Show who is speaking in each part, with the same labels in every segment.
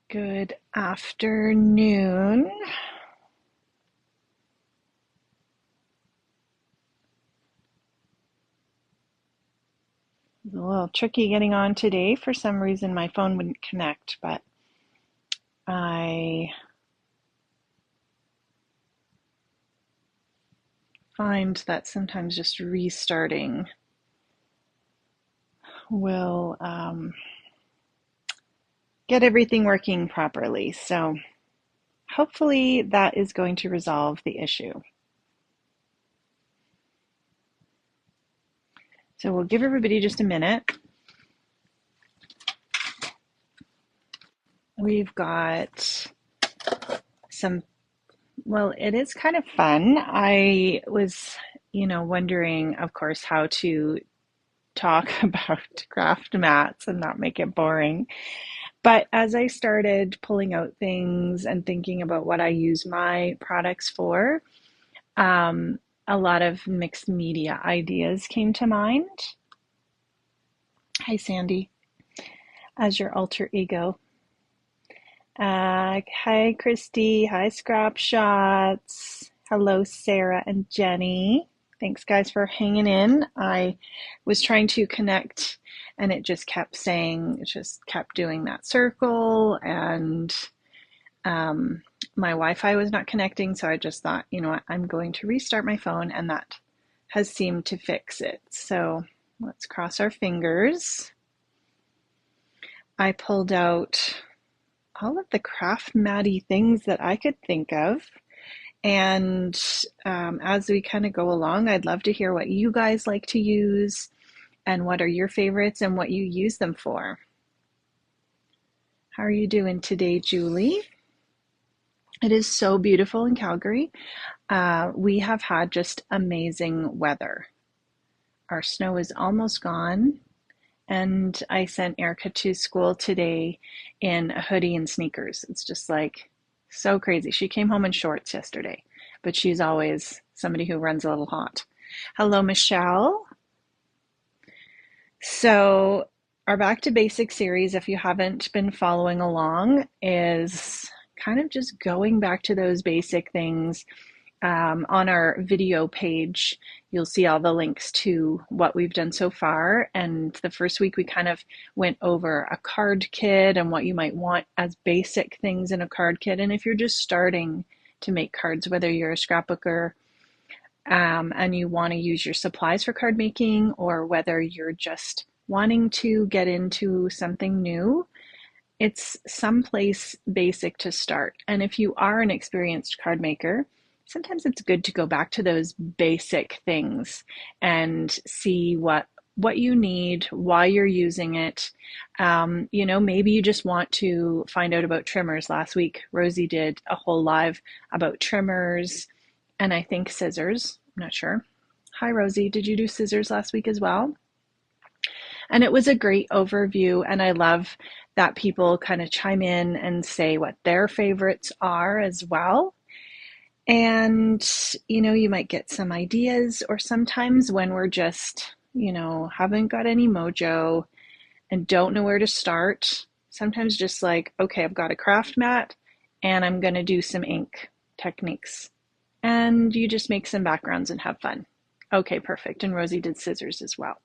Speaker 1: Good afternoon. It was a little tricky getting on today. For some reason, my phone wouldn't connect, but I find that sometimes just restarting will get everything working properly. So hopefully that is going to resolve the issue. So we'll give everybody just a minute. We've got some, well, it is kind of fun. I was, wondering, of course, how to talk about craft mats and not make it boring. But as I started pulling out things and thinking about what I use my products for, a lot of mixed media ideas came to mind. Hi, Sandy, as your alter ego. Hi, Christy. Hi, Scrap Shots. Hello, Sarah and Jenny. Thanks, guys, for hanging in. I was trying to connect and it just kept doing that circle, and my Wi-Fi was not connecting, so I just thought, you know what, I'm going to restart my phone, and that has seemed to fix it. So let's cross our fingers. I pulled out all of the craft matty things that I could think of. And as we kind of go along, I'd love to hear what you guys like to use and what are your favorites and what you use them for. How are you doing today, Julie? It is so beautiful in Calgary. We have had just amazing weather. Our snow is almost gone, and I sent Erica to school today in a hoodie and sneakers. It's just like so crazy. She came home in shorts yesterday, but she's always somebody who runs a little hot. Hello, Michelle. So our Back to Basics series, if you haven't been following along, is kind of just going back to those basic things. On our video page, you'll see all the links to what we've done so far. And the first week, we kind of went over a card kit and what you might want as basic things in a card kit. And if you're just starting to make cards, whether you're a scrapbooker and you want to use your supplies for card making, or whether you're just wanting to get into something new, it's someplace basic to start. And if you are an experienced card maker, sometimes it's good to go back to those basic things and see what you need, why you're using it. Maybe you just want to find out about trimmers. Last week, Rosie did a whole live about trimmers and I think scissors. I'm not sure. Hi, Rosie. Did you do scissors last week as well? And it was a great overview, and I love that people kind of chime in and say what their favorites are as well. And, you might get some ideas, or sometimes when we're just, haven't got any mojo and don't know where to start, sometimes just like, okay, I've got a craft mat and I'm going to do some ink techniques. And you just make some backgrounds and have fun. Okay, perfect. And Rosie did scissors as well.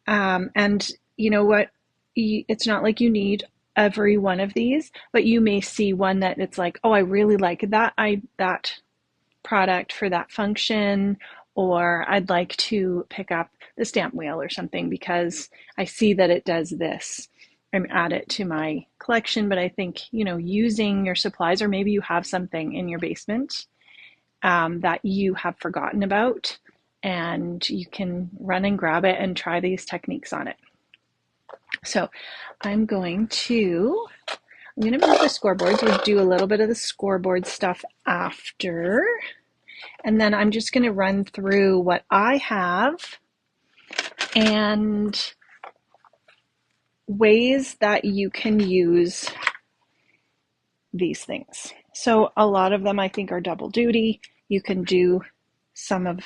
Speaker 1: And you know what? It's not like you need every one of these, but you may see one that it's like, oh, I really like that product for that function, or I'd like to pick up the stamp wheel or something because I see that it does this and add it to my collection. But I think, using your supplies, or maybe you have something in your basement that you have forgotten about, and you can run and grab it and try these techniques on it. So I'm going to move the scoreboards. We'll do a little bit of the scoreboard stuff after. And then I'm just going to run through what I have and ways that you can use these things. So a lot of them I think are double duty. You can do some of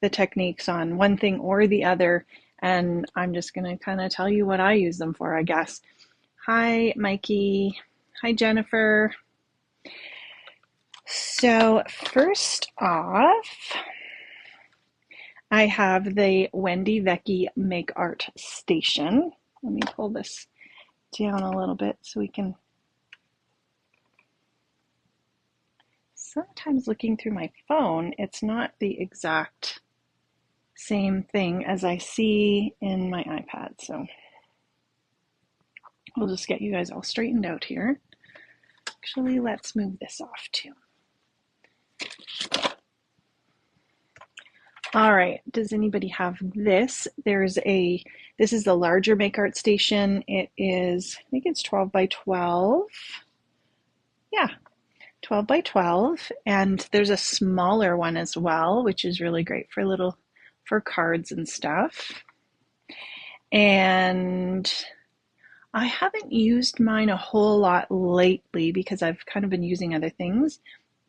Speaker 1: the techniques on one thing or the other, and I'm just going to kind of tell you what I use them for, I guess. Hi, Mikey. Hi, Jennifer. So first off, I have the Wendy Vecchi Make Art Station. Let me pull this down a little bit so we can. Sometimes looking through my phone, it's not the exact same thing as I see in my iPad. So we'll just get you guys all straightened out here. Actually, let's move this off too. All right, does anybody have this? This is the larger Make Art Station. It is, I think it's 12 by 12. Yeah, 12 by 12. And there's a smaller one as well, which is really great for cards and stuff. And I haven't used mine a whole lot lately because I've kind of been using other things,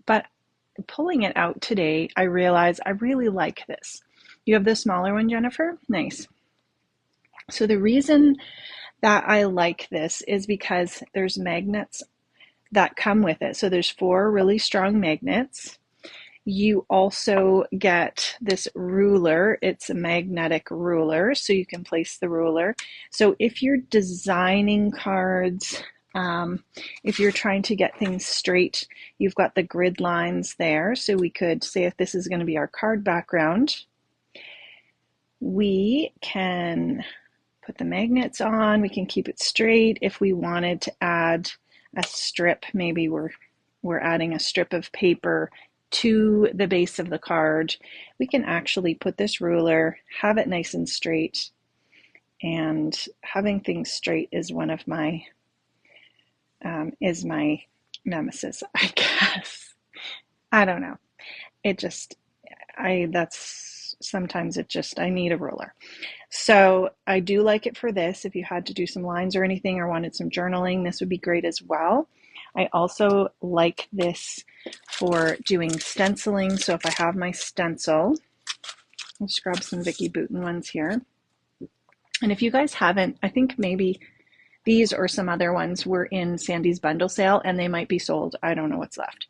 Speaker 1: but pulling it out today, I realize I really like this. You have the smaller one, Jennifer? Nice. So the reason that I like this is because there's magnets that come with it. So there's 4 really strong magnets. You also get this ruler. It's a magnetic ruler, so you can place the ruler. So if you're designing cards, if you're trying to get things straight, you've got the grid lines there. So we could say if this is going to be our card background, we can put the magnets on, we can keep it straight. If we wanted to add a strip, maybe we're adding a strip of paper to the base of the card, we can actually put this ruler, have it nice and straight. And having things straight is one of my is my nemesis, I guess. I don't know. Sometimes I need a ruler. So I do like it for this. If you had to do some lines or anything or wanted some journaling, this would be great as well. I also like this for doing stenciling. So if I have my stencil, I'll just grab some Vicki Boutin ones here. And if you guys haven't, I think maybe these or some other ones were in Sandy's bundle sale and they might be sold. I don't know what's left.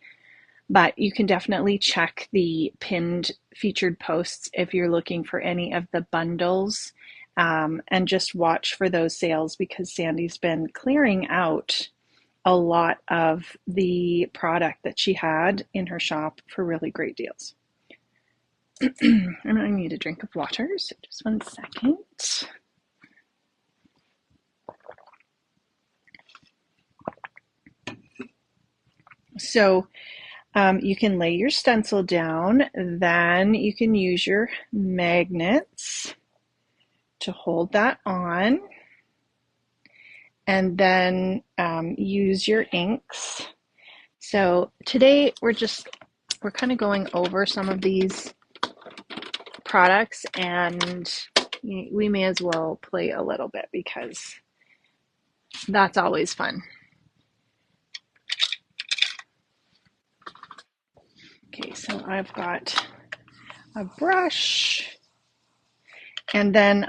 Speaker 1: But you can definitely check the pinned featured posts if you're looking for any of the bundles, and just watch for those sales because Sandy's been clearing out a lot of the product that she had in her shop for really great deals. And I need a drink of water, so just 1 second. So you can lay your stencil down, then you can use your magnets to hold that on, and then use your inks. So today we're kind of going over some of these products, and we may as well play a little bit because that's always fun. Okay, so I've got a brush, and then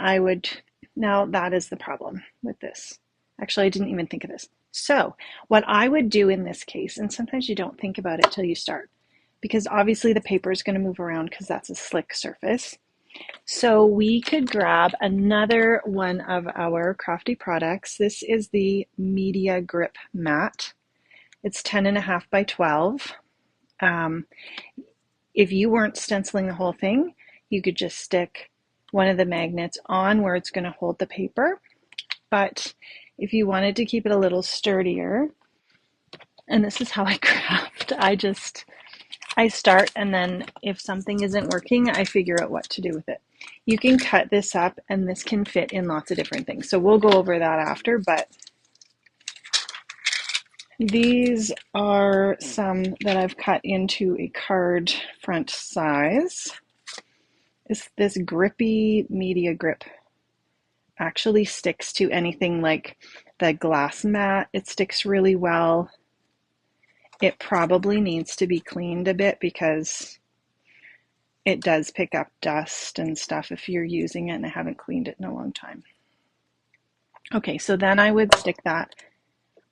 Speaker 1: now that is the problem with this. Actually, I didn't even think of this. So what I would do in this case, and sometimes you don't think about it till you start, because obviously the paper is going to move around because that's a slick surface. So we could grab another one of our crafty products. This is the Media Grip Mat. It's 10.5 by 12. If you weren't stenciling the whole thing, you could just stick one of the magnets on where it's going to hold the paper. But if you wanted to keep it a little sturdier, and this is how I craft, I start, and then if something isn't working, I figure out what to do with it. You can cut this up, and this can fit in lots of different things. So we'll go over that after, but these are some that I've cut into a card front size. This grippy media grip actually sticks to anything like the glass mat. It sticks really well. It probably needs to be cleaned a bit because it does pick up dust and stuff if you're using it, and I haven't cleaned it in a long time. Okay, so then I would stick that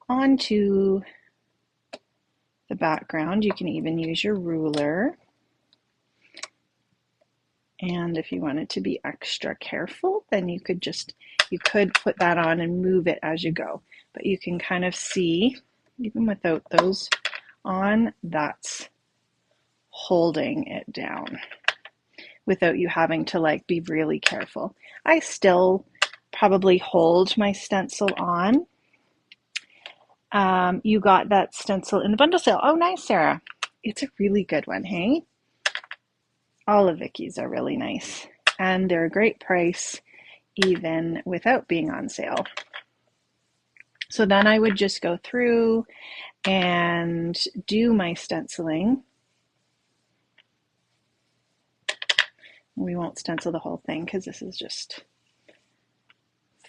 Speaker 1: onto the background. You can even use your ruler. And if you wanted to be extra careful, then you could put that on and move it as you go. But you can kind of see, even without those on, that's holding it down without you having to like be really careful. I still probably hold my stencil on. You got that stencil in the bundle sale. Oh, nice, Sarah. It's a really good one, hey? All of Vicky's are really nice, and they're a great price even without being on sale. So then I would just go through and do my stenciling. We won't stencil the whole thing because this is just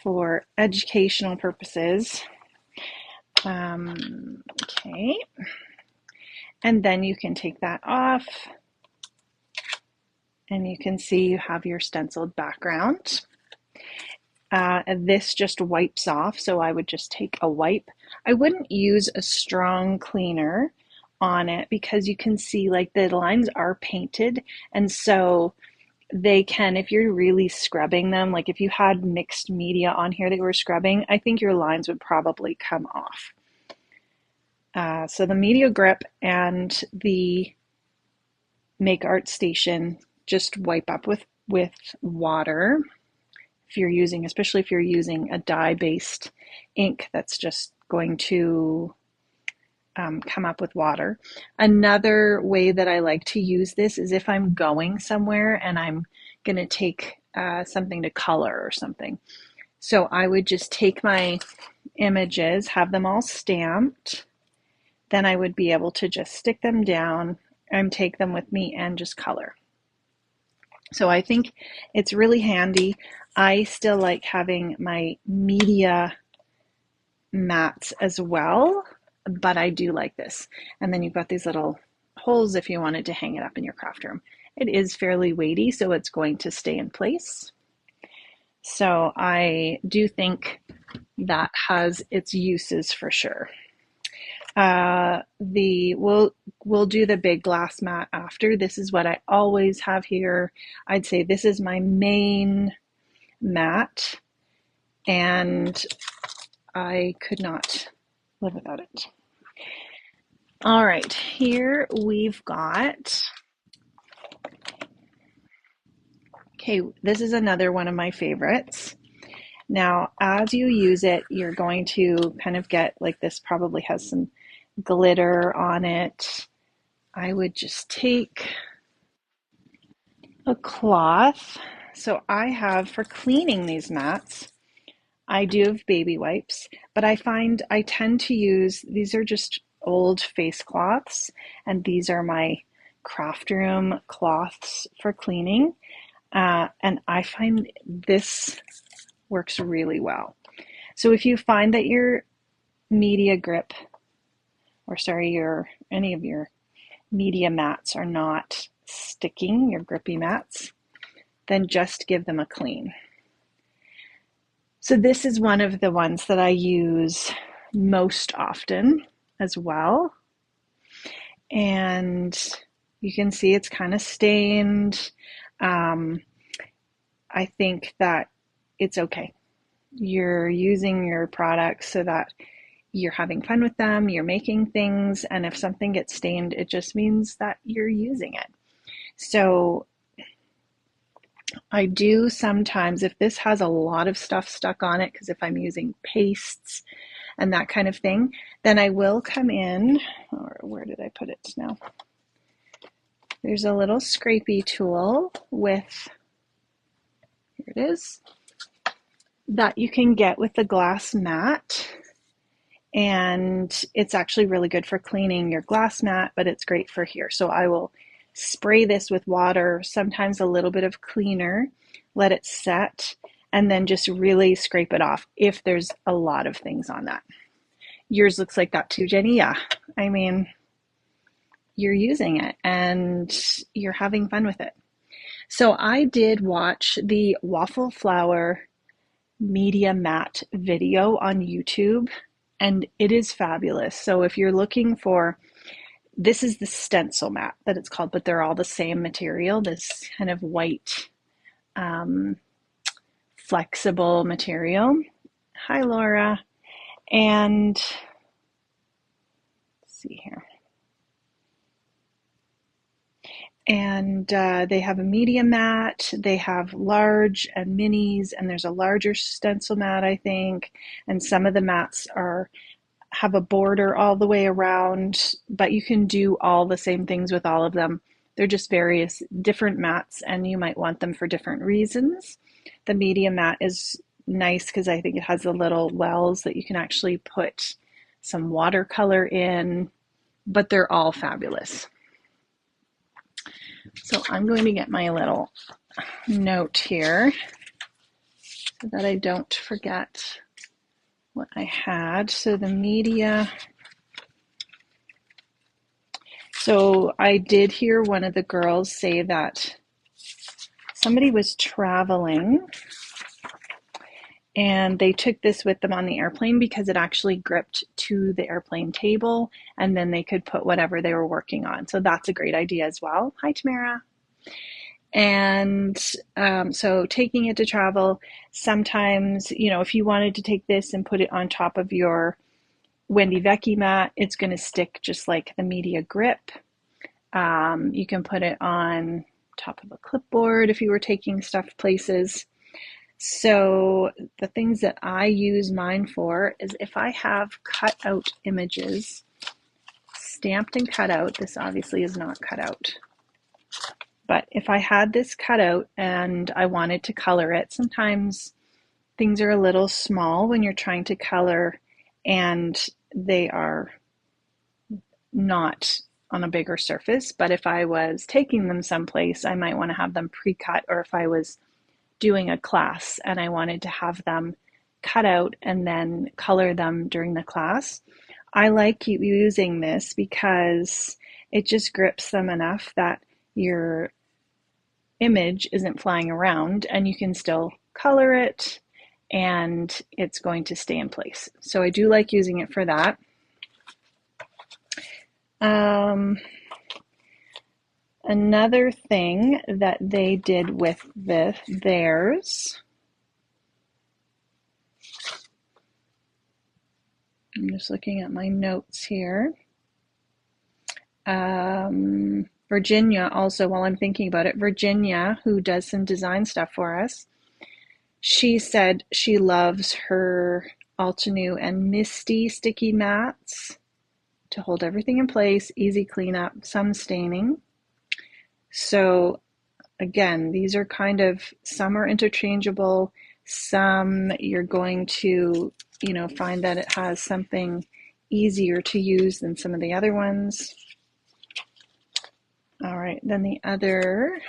Speaker 1: for educational purposes. Okay. And then you can take that off. And you can see you have your stenciled background. This just wipes off, so I would just take a wipe. I wouldn't use a strong cleaner on it because you can see like the lines are painted, and so they can, if you're really scrubbing them, like if you had mixed media on here that you were scrubbing, I think your lines would probably come off. So the Media Grip and the Make Art Station just wipe up with water. If you're using, especially if you're using a dye-based ink, that's just going to come up with water. Another way that I like to use this is if I'm going somewhere and I'm going to take something to color or something. So I would just take my images, have them all stamped, then I would be able to just stick them down and take them with me and just color. So I think it's really handy. I still like having my media mats as well, but I do like this. And then you've got these little holes if you wanted to hang it up in your craft room. It is fairly weighty, so it's going to stay in place. So I do think that has its uses for sure. We'll do the big glass mat after. This is what I always have here. I'd say this is my main mat, and I could not live without it. All right, here we've got, okay, this is another one of my favorites. Now, as you use it, you're going to kind of get, like, this probably has some glitter on it. I would just take a cloth. So I have, for cleaning these mats, I do have baby wipes, but I find I tend to use, these are just old face cloths, and these are my craft room cloths for cleaning. And I find this works really well. So if you find that your media grip, or sorry, any of your media mats are not sticking, your grippy mats, then just give them a clean. So this is one of the ones that I use most often as well. And you can see it's kind of stained. I think that it's okay. You're using your products so that you're having fun with them, you're making things, and if something gets stained, it just means that you're using it. So I do sometimes, if this has a lot of stuff stuck on it, because if I'm using pastes and that kind of thing, then I will come in, or where did I put it now? There's a little scrapey tool with, here it is, that you can get with the glass mat. And it's actually really good for cleaning your glass mat, but it's great for here. So I will spray this with water, sometimes a little bit of cleaner, let it set, and then just really scrape it off if there's a lot of things on that. Yours looks like that too, Jenny. Yeah, I mean, you're using it and you're having fun with it. So I did watch the waffle flower media mat video on YouTube. and it is fabulous. So if you're looking for, this is the stencil mat that it's called, but they're all the same material, this kind of white, um, flexible material. Hi, Laura. And let's see here. And they have a medium mat, they have large and minis, and there's a larger stencil mat, I think. And some of the mats are have a border all the way around, but you can do all the same things with all of them. They're just various different mats, and you might want them for different reasons. The medium mat is nice because I think it has the little wells that you can actually put some watercolor in, but they're all fabulous. So I'm going to get my little note here so that I don't forget what I had. So the media. So I did hear one of the girls say that somebody was traveling and they took this with them on the airplane because it actually gripped to the airplane table, and then they could put whatever they were working on. So that's a great idea as well. Hi, Tamara. And so taking it to travel, sometimes, if you wanted to take this and put it on top of your Wendy Vecchi mat, it's going to stick just like the media grip. You can put it on top of a clipboard if you were taking stuff places. So the things that I use mine for is if I have cut out images, stamped and cut out, this obviously is not cut out. But if I had this cut out and I wanted to color it, sometimes things are a little small when you're trying to color and they are not on a bigger surface. But if I was taking them someplace, I might want to have them pre-cut, or if I was doing a class and I wanted to have them cut out and then color them during the class, I like using this because it just grips them enough that your image isn't flying around and you can still color it and it's going to stay in place. So I do like using it for that. Another thing that they did with theirs, I'm just looking at my notes here. Virginia also, while I'm thinking about it, Virginia, who does some design stuff for us, she said she loves her Altenew and Misty sticky mats to hold everything in place, easy cleanup, some staining. So again, these are kind of, some are interchangeable, some you're going to, find that it has something easier to use than some of the other ones. All right, then the other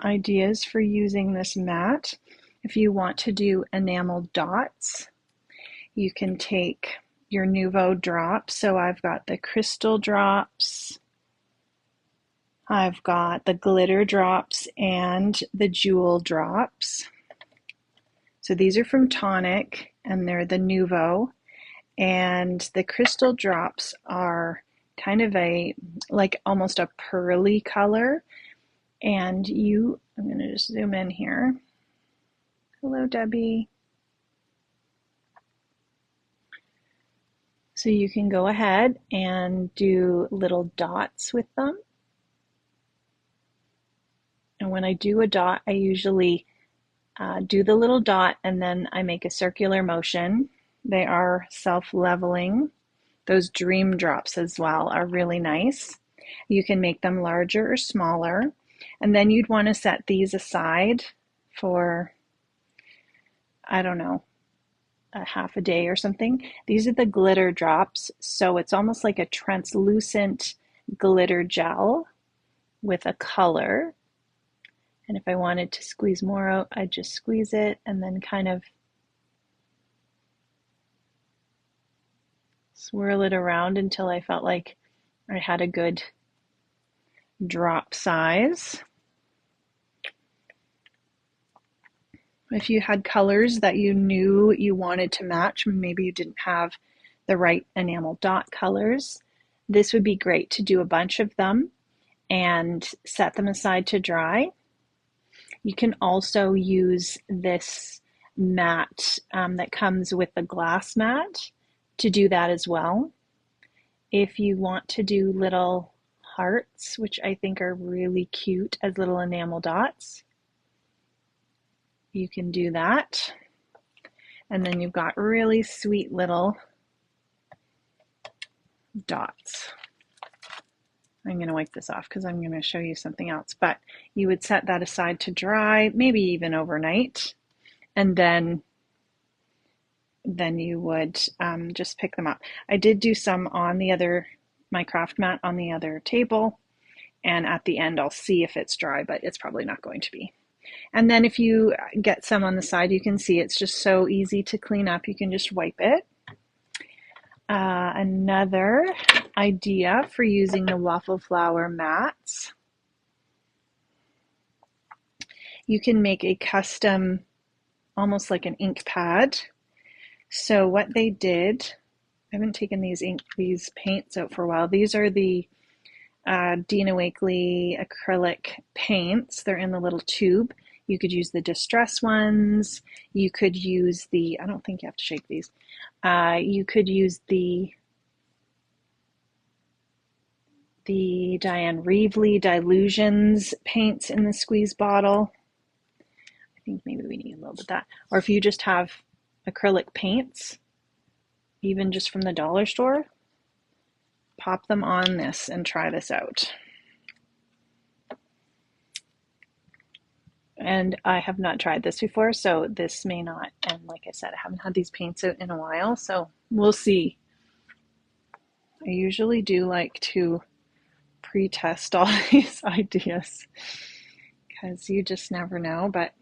Speaker 1: ideas for using this mat, if you want to do enamel dots, you can take your Nouveau drops. So I've got the crystal drops, I've got the glitter drops, and the jewel drops. So these are from Tonic, and they're the Nouveau. And the crystal drops are kind of like almost a pearly color. And I'm going to just zoom in here. Hello, Debbie. So you can go ahead and do little dots with them. And when I do a dot, I usually do the little dot and then I make a circular motion. They are self-leveling. Those dream drops as well are really nice. You can make them larger or smaller. And then you'd want to set these aside for, I don't know, a half a day or something. These are the glitter drops. So it's almost like a translucent glitter gel with a color. And if I wanted to squeeze more out, I'd just squeeze it and then kind of swirl it around until I felt like I had a good drop size. If you had colors that you knew you wanted to match, maybe you didn't have the right enamel dot colors. This would be great to do a bunch of them and set them aside to dry. You can also use this mat that comes with the glass mat to do that as well. If you want to do little hearts, which I think are really cute as little enamel dots, you can do that. And then you've got really sweet little dots. I'm going to wipe this off because I'm going to show you something else, but you would set that aside to dry, maybe even overnight, and then you would just pick them up. I did do some on my craft mat on the other table, and at the end I'll see if it's dry, but it's probably not going to be. And then if you get some on the side, you can see it's just so easy to clean up. You can just wipe it. Another idea for using the waffle flower mats, you can make a custom, almost like an ink pad. So what they did, I haven't taken these paints out for a while. These are the Dina Wakley acrylic paints. They're in the little tube. You could use the distress ones. You could use I don't think you have to shake these. You could use the Diane Reevely Dilutions paints in the squeeze bottle. I think maybe we need a little bit of that. Or if you just have acrylic paints, even just from the dollar store, pop them on this and try this out. And I have not tried this before, so this may not, and like I said, I haven't had these paints out in a while, so we'll see. I usually do like to pre-test all these ideas because you just never know, but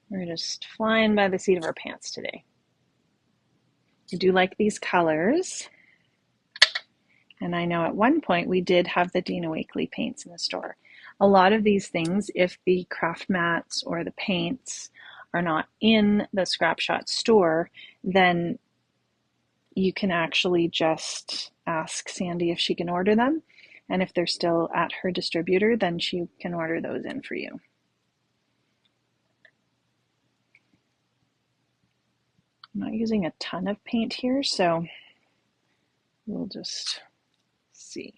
Speaker 1: we're just flying by the seat of our pants today. I do like these colors. And I know at one point we did have the Dina Wakley paints in the store. A lot of these things, if the craft mats or the paints are not in the Scrap Shotz store, then you can actually just ask Sandy if she can order them. And if they're still at her distributor, then she can order those in for you. I'm not using a ton of paint here, so we'll just see.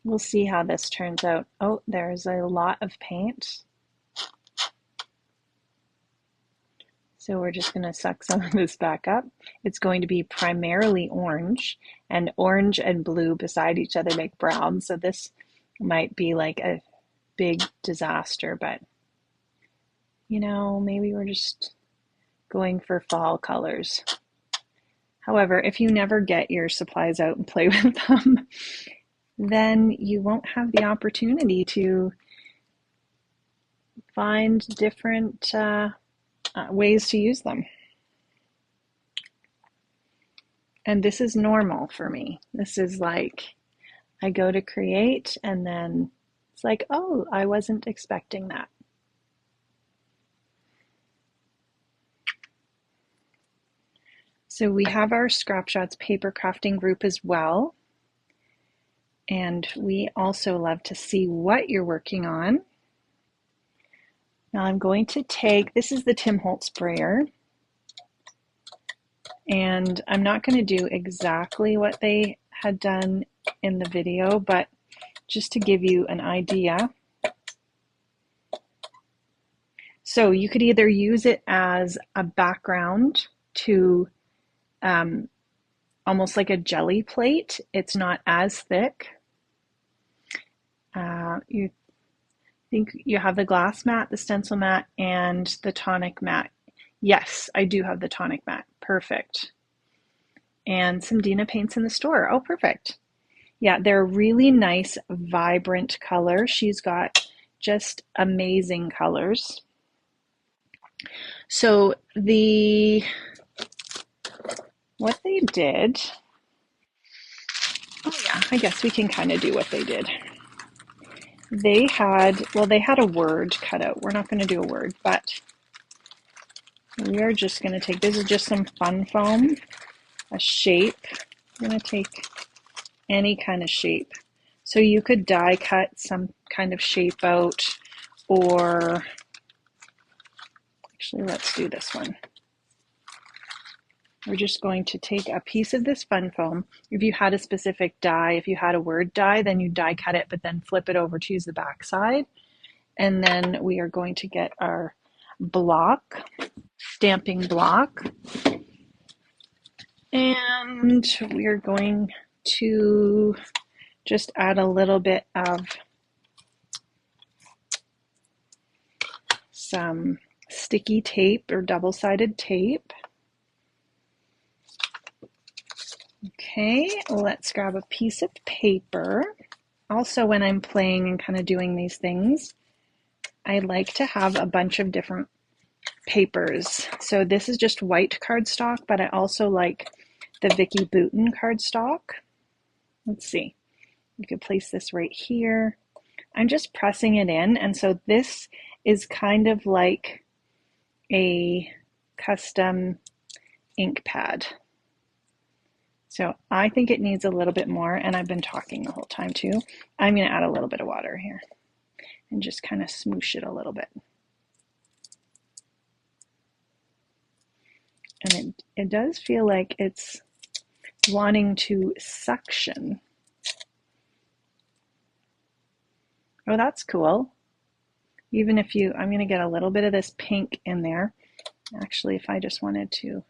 Speaker 1: We'll see how this turns out. Oh, there's a lot of paint. So we're just going to suck some of this back up. It's going to be primarily orange, and orange and blue beside each other make brown. So this might be like a big disaster, but you know, maybe we're just going for fall colors. However, if you never get your supplies out and play with them, then you won't have the opportunity to find different ways to use them. And this is normal for me. This is like, I go to create and then it's like, oh, I wasn't expecting that. So we have our Scrap Shotz paper crafting group as well. And we also love to see what you're working on. Now I'm going to take, this is the Tim Holtz sprayer. And I'm not going to do exactly what they had done in the video, but just to give you an idea. So you could either use it as a background to almost like a jelly plate. It's not as thick. You think you have the glass mat, the stencil mat, and the tonic mat. Yes, I do have the tonic mat. Perfect. And some Dina paints in the store. Oh, perfect. Yeah, they're really nice, vibrant colors. She's got just amazing colors. So what they did, oh yeah, I guess we can kind of do what they did. They had a word cut out. We're not going to do a word, but We are just going to take, this is just some fun foam, a shape. I'm going to take any kind of shape. So you could die cut some kind of shape out, or actually let's do this one. We're just going to take a piece of this fun foam. If you had a specific die, if you had a word die, then you die cut it, but then flip it over to use the back side. And then we are going to get our block, stamping block. And we're going to just add a little bit of some sticky tape or double-sided tape. Okay, let's grab a piece of paper. Also, when I'm playing and kind of doing these things, I like to have a bunch of different papers. So this is just white cardstock, but I also like the Vicky Bouton cardstock. Let's see. You could place this right here. I'm just pressing it in, and so this is kind of like a custom ink pad. So I think it needs a little bit more, and I've been talking the whole time too. I'm going to add a little bit of water here and just kind of smoosh it a little bit. And it does feel like it's wanting to suction. Oh, that's cool. Even if you, I'm going to get a little bit of this pink in there. Actually, if I just wanted to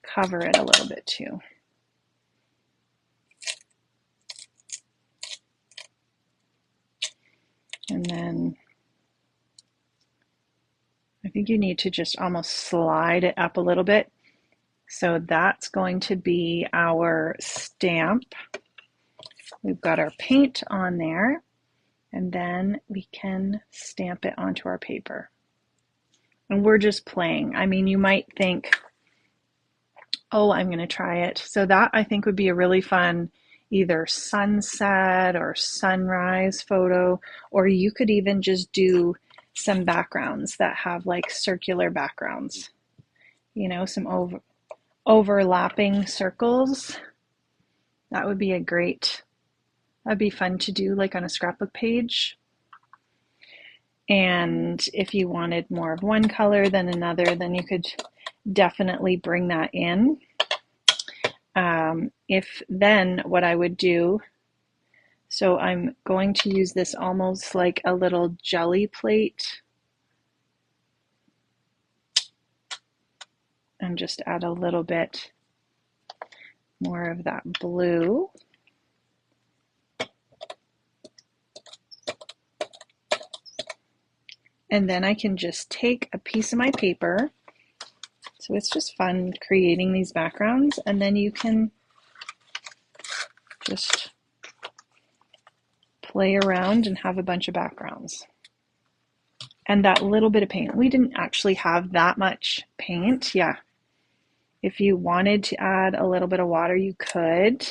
Speaker 1: cover it a little bit too. And then I think you need to just almost slide it up a little bit. So that's going to be our stamp. We've got our paint on there, and then we can stamp it onto our paper. And we're just playing. I mean, you might think, oh, I'm going to try it. So that I think would be a really fun either sunset or sunrise photo, or you could even just do some backgrounds that have like circular backgrounds, you know, some overlapping circles. That would be that'd be fun to do like on a scrapbook page. And if you wanted more of one color than another, then you could definitely bring that in. If then what I would do, so I'm going to use this almost like a little jelly plate and just add a little bit more of that blue. And then I can just take a piece of my paper. So it's just fun creating these backgrounds, and then you can just play around and have a bunch of backgrounds. And that little bit of paint, we didn't actually have that much paint. Yeah, if you wanted to add a little bit of water, you could.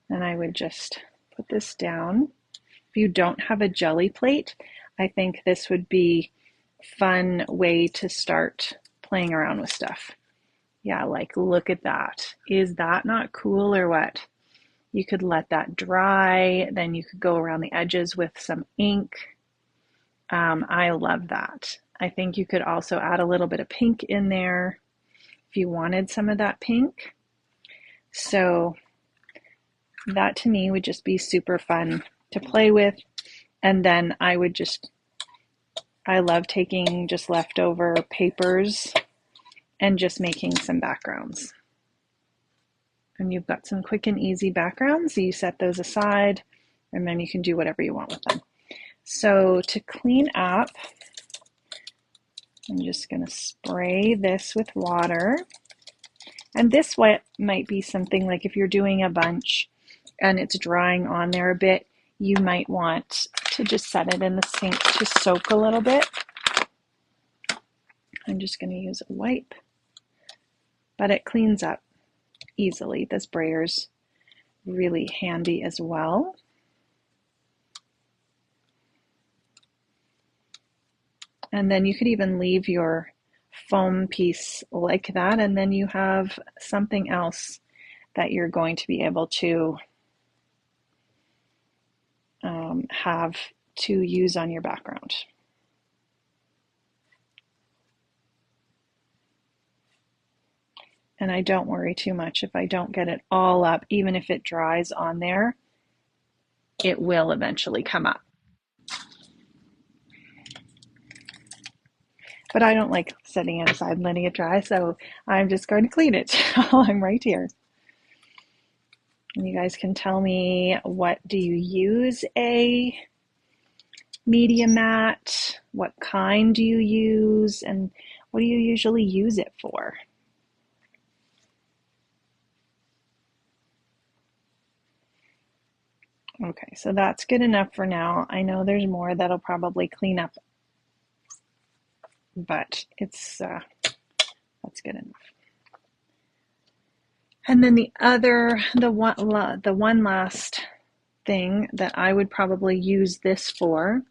Speaker 1: And I would just put this down. If you don't have a jelly plate, I think this would be a fun way to start playing around with stuff. Yeah, like look at that. Is that not cool or what? You could let that dry, then you could go around the edges with some ink. I love that. I think you could also add a little bit of pink in there if you wanted some of that pink. So that to me would just be super fun to play with. And then I love taking just leftover papers and just making some backgrounds. And you've got some quick and easy backgrounds. So you set those aside, and then you can do whatever you want with them. So to clean up, I'm just going to spray this with water. And this might be something like if you're doing a bunch and it's drying on there a bit, you might want to just set it in the sink to soak a little bit. I'm just going to use a wipe, but it cleans up easily. The sprayer's really handy as well. And then you could even leave your foam piece like that, and then you have something else that you're going to be able to have to use on your background. And I don't worry too much if I don't get it all up. Even if it dries on there, it will eventually come up. But I don't like setting it aside and letting it dry, so I'm just going to clean it while I'm right here. And you guys can tell me, what do you use a media mat? What kind do you use? And what do you usually use it for? Okay, so that's good enough for now. I know there's more that'll probably clean up, but that's good enough. And then the one last thing that I would probably use this for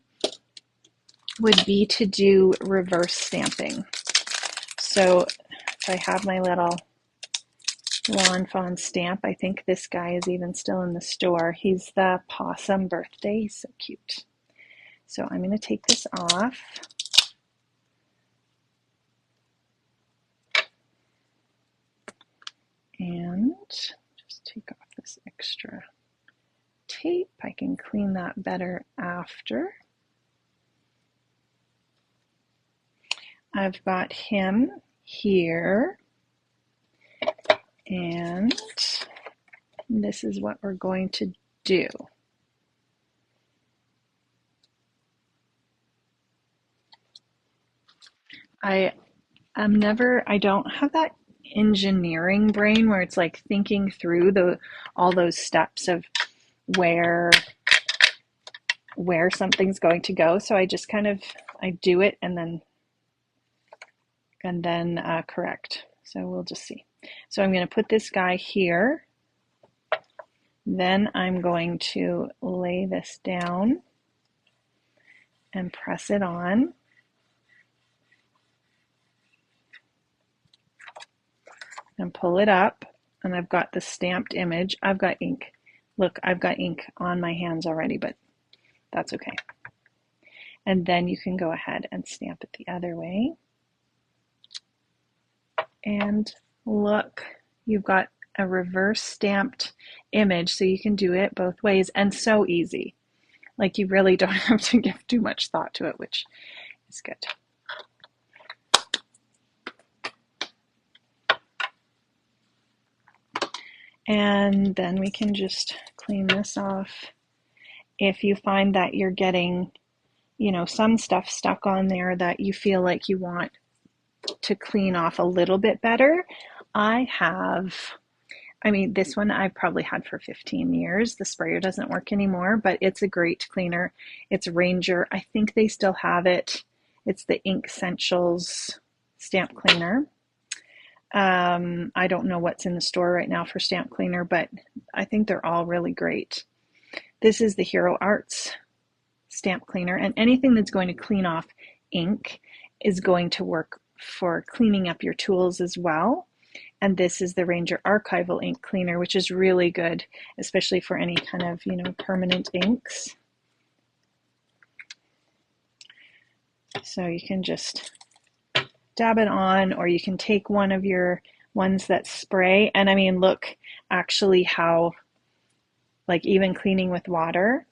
Speaker 1: would be to do reverse stamping. So if I have my little Lawn Fawn stamp, I think this guy is even still in the store. He's the possum birthday. He's so cute. So I'm going to take this off. And just take off this extra tape. I can clean that better after. I've got him here, and this is what we're going to do. I don't have that engineering brain where it's like thinking through all those steps of where something's going to go. So I just I do it and then correct. So we'll just see. So I'm going to put this guy here. Then I'm going to lay this down and press it on. And pull it up, and I've got the stamped image. I've got ink. Look, I've got ink on my hands already, but that's okay. And then you can go ahead and stamp it the other way. And look, you've got a reverse stamped image, so you can do it both ways, and so easy. Like, you really don't have to give too much thought to it, which is good. And then we can just clean this off. If you find that you're getting, some stuff stuck on there that you feel like you want to clean off a little bit better, this one I've probably had for 15 years. The sprayer doesn't work anymore, but it's a great cleaner. It's Ranger. I think they still have it. It's the Ink Essentials stamp cleaner. I don't know what's in the store right now for stamp cleaner, but I think they're all really great. This is the Hero Arts stamp cleaner, and anything that's going to clean off ink is going to work for cleaning up your tools as well. And this is the Ranger Archival Ink Cleaner, which is really good, especially for any kind of, permanent inks. So you can just dab it on, or you can take one of your ones that spray. And look actually how, like, even cleaning with water.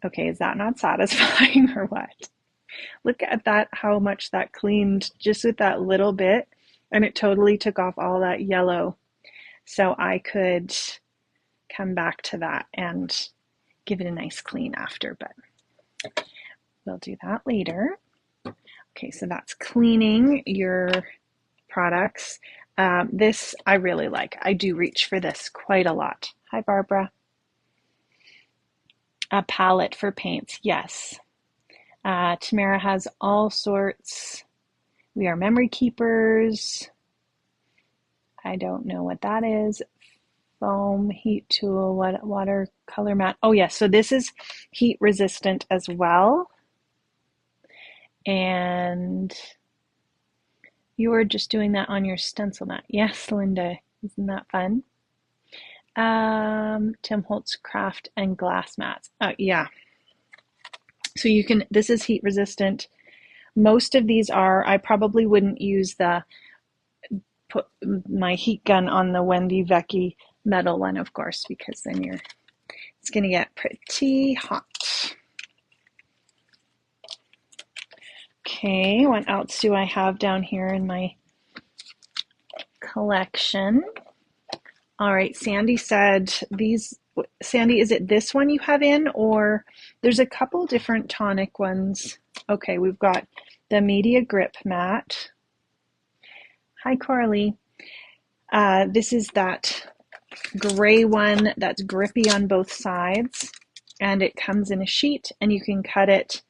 Speaker 1: Okay, is that not satisfying or what? Look at that, how much that cleaned just with that little bit. And it totally took off all that yellow. So I could come back to that and give it a nice clean after, but we'll do that later. Okay, so that's cleaning your products. This I really like. I do reach for this quite a lot. Hi, Barbara. A palette for paints, yes. Tamara has all sorts. We are memory keepers. I don't know what that is. Foam, heat tool, watercolor mat. Oh yes, so this is heat resistant as well. And you were just doing that on your stencil mat. Yes, Linda, isn't that fun? Tim Holtz craft and glass mats. Yeah. So you can, this is heat resistant. Most of these are, I probably wouldn't use put my heat gun on the Wendy Vecchi metal one, of course, because then it's going to get pretty hot. Okay, what else do I have down here in my collection? All right, Sandy said Sandy, is it this one you have in, or there's a couple different tonic ones? Okay, we've got the Media Grip Mat. Hi, Carly. This is that gray one that's grippy on both sides, and it comes in a sheet, and you can cut it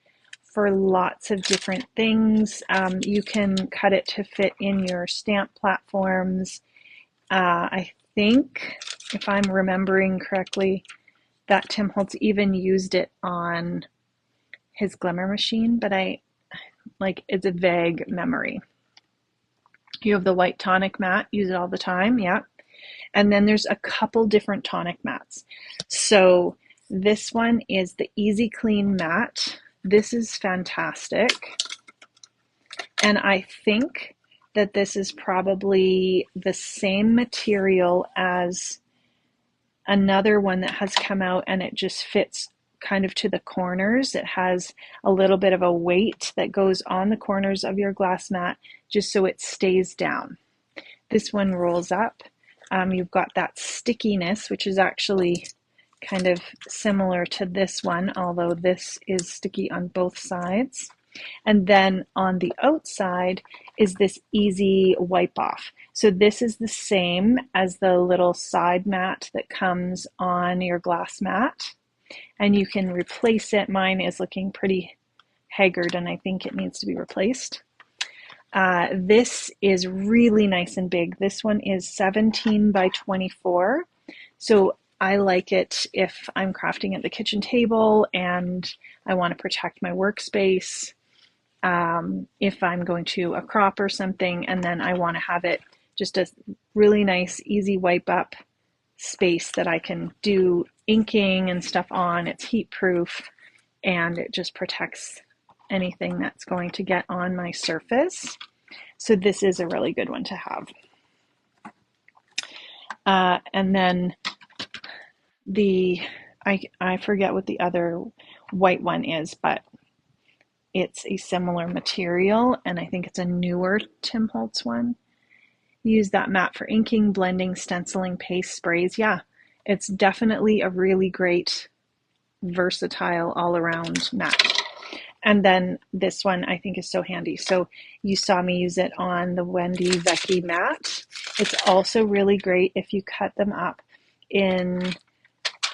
Speaker 1: for lots of different things. You can cut it to fit in your stamp platforms. I think, if I'm remembering correctly, that Tim Holtz even used it on his Glimmer machine, but it's a vague memory. You have the white tonic mat, use it all the time, yeah. And then there's a couple different tonic mats. So this one is the Easy Clean mat. This is fantastic. And I think that this is probably the same material as another one that has come out, and it just fits kind of to the corners. It has a little bit of a weight that goes on the corners of your glass mat just so it stays down. This one rolls up. You've got that stickiness, which is actually kind of similar to this one, although this is sticky on both sides. And then on the outside is this easy wipe off. So this is the same as the little side mat that comes on your glass mat, and you can replace it. Mine is looking pretty haggard, and I think it needs to be replaced. This is really nice and big. This one is 17 by 24. So I like it if I'm crafting at the kitchen table and I want to protect my workspace. If I'm going to a crop or something, and then I want to have it just a really nice, easy wipe up space that I can do inking and stuff on. It's heat proof, and it just protects anything that's going to get on my surface. So this is a really good one to have. And then I forget what the other white one is, but it's a similar material, and I think it's a newer Tim Holtz one. Use that mat for inking, blending, stenciling, paste sprays. Yeah, it's definitely a really great, versatile, all-around mat. And then this one I think is so handy. So you saw me use it on the Wendy Vecchi mat. It's also really great if you cut them up in,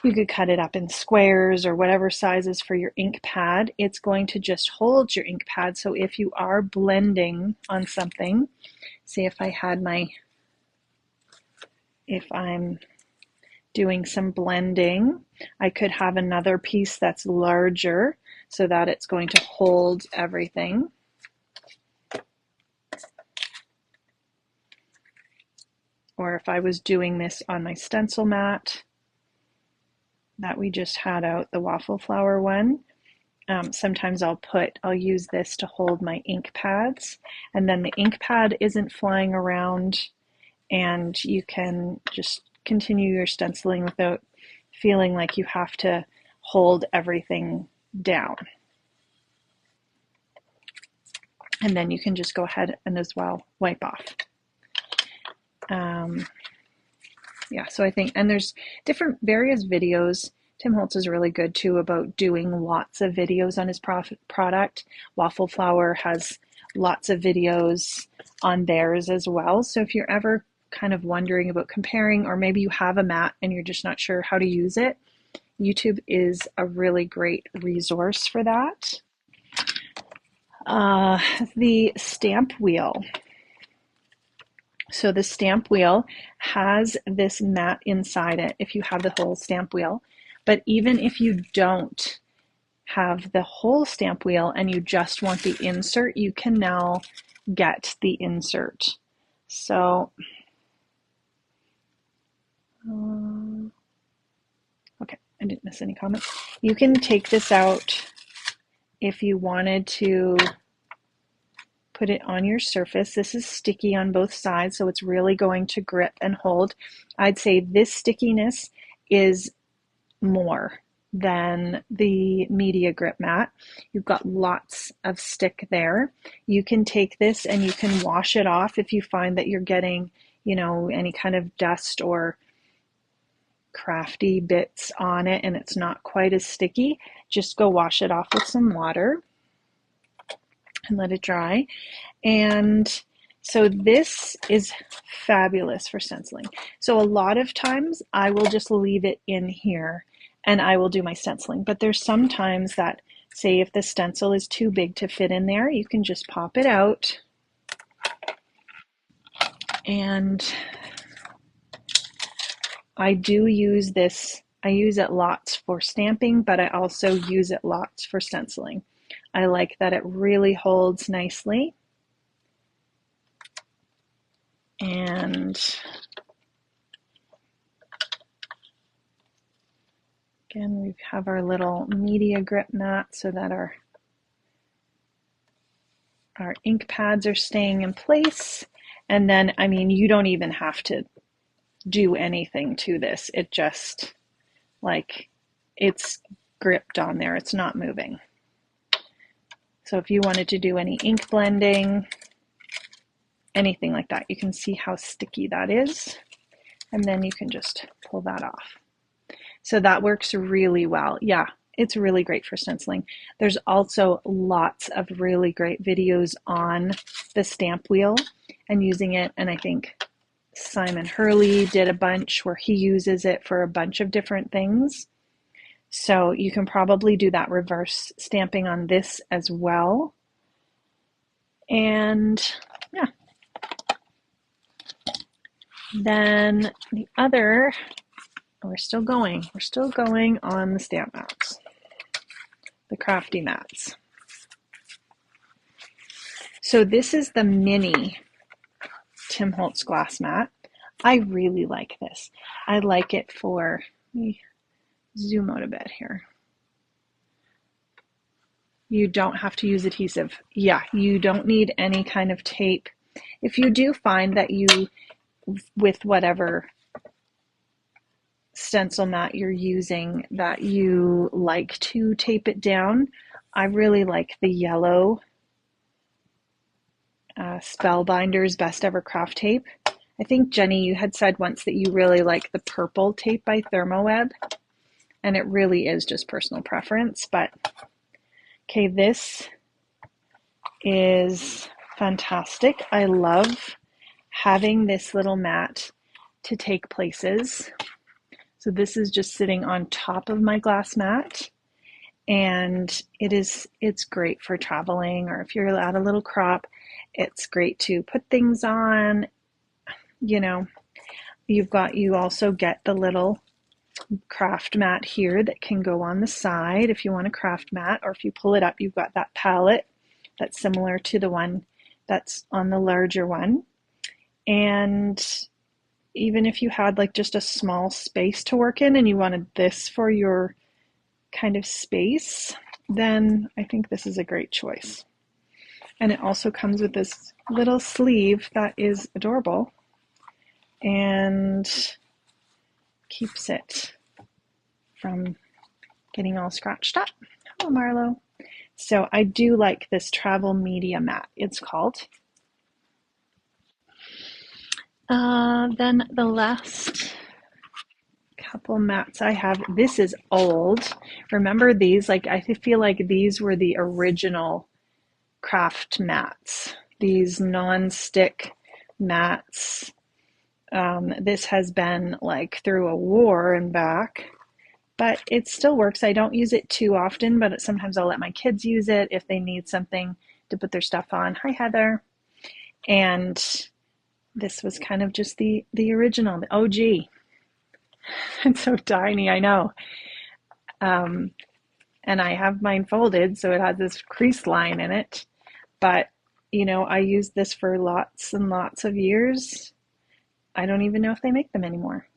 Speaker 1: you could cut it up in squares or whatever sizes for your ink pad. It's going to just hold your ink pad. So if you are blending on something, say if I'm doing some blending, I could have another piece that's larger so that it's going to hold everything. Or if I was doing this on my stencil mat that we just had out, the waffle flower one, sometimes I'll use this to hold my ink pads, and then the ink pad isn't flying around, and you can just continue your stenciling without feeling like you have to hold everything down. And then you can just go ahead and as well wipe off. Yeah, so I think, and there's different various videos. Tim Holtz is really good too about doing lots of videos on his product. Waffle Flower has lots of videos on theirs as well. So if you're ever kind of wondering about comparing, or maybe you have a mat and you're just not sure how to use it, YouTube is a really great resource for that. The stamp wheel. So the stamp wheel has this mat inside it if you have the whole stamp wheel. But even if you don't, have the whole stamp wheel and you just want the insert, you can now get the insert. So, okay, I didn't miss any comments. You can take this out if you wanted to put it on your surface. This is sticky on both sides, so it's really going to grip and hold. I'd say this stickiness is more than the media grip mat. You've got lots of stick there. You can take this and you can wash it off if you find that you're getting, any kind of dust or crafty bits on it and it's not quite as sticky. Just go wash it off with some water and let it dry. And so this is fabulous for stenciling. So a lot of times I will just leave it in here and I will do my stenciling. But there's some times that, say if the stencil is too big to fit in there, you can just pop it out. And I do use this, I use it lots for stamping, but I also use it lots for stenciling. I like that it really holds nicely. And again, we have our little media grip mat so that our ink pads are staying in place. And then, you don't even have to do anything to this. It just, it's gripped on there. It's not moving. So if you wanted to do any ink blending, anything like that, you can see how sticky that is. And then you can just pull that off. So that works really well. Yeah, it's really great for stenciling. There's also lots of really great videos on the stamp wheel and using it. And I think Simon Hurley did a bunch where he uses it for a bunch of different things. So you can probably do that reverse stamping on this as well. And yeah. Then the other, we're still going on the stamp mats, the crafty mats. So this is the mini Tim Holtz glass mat. I really like this. I like it for, let me zoom out a bit here. You don't have to use adhesive. Yeah, you don't need any kind of tape. If you do find that you, with whatever stencil mat you're using, that you like to tape it down, I really like the yellow Spellbinders Best Ever Craft Tape. I think, Jenny, you had said once that you really like the purple tape by Thermoweb, and it really is just personal preference. But okay, this is fantastic. I love having this little mat to take places. So this is just sitting on top of my glass mat, and it's great for traveling, or if you're at a little crop, it's great to put things on. You also get the little craft mat here that can go on the side if you want a craft mat, or if you pull it up, you've got that palette that's similar to the one that's on the larger one. And even if you had just a small space to work in and you wanted this for your kind of space, then I think this is a great choice. And it also comes with this little sleeve that is adorable and keeps it from getting all scratched up. Hello, Marlo. So I do like this travel media mat, it's called. Then the last couple mats I have, this is old. Remember these? I feel like these were the original craft mats, these non-stick mats. This has been through a war and back, but it still works. I don't use it too often, but sometimes I'll let my kids use it if they need something to put their stuff on. Hi, Heather. And this was kind of just the original, the OG. It's so tiny, I know. and I have mine folded, so it has this crease line in it. But, I used this for lots and lots of years. I don't even know if they make them anymore.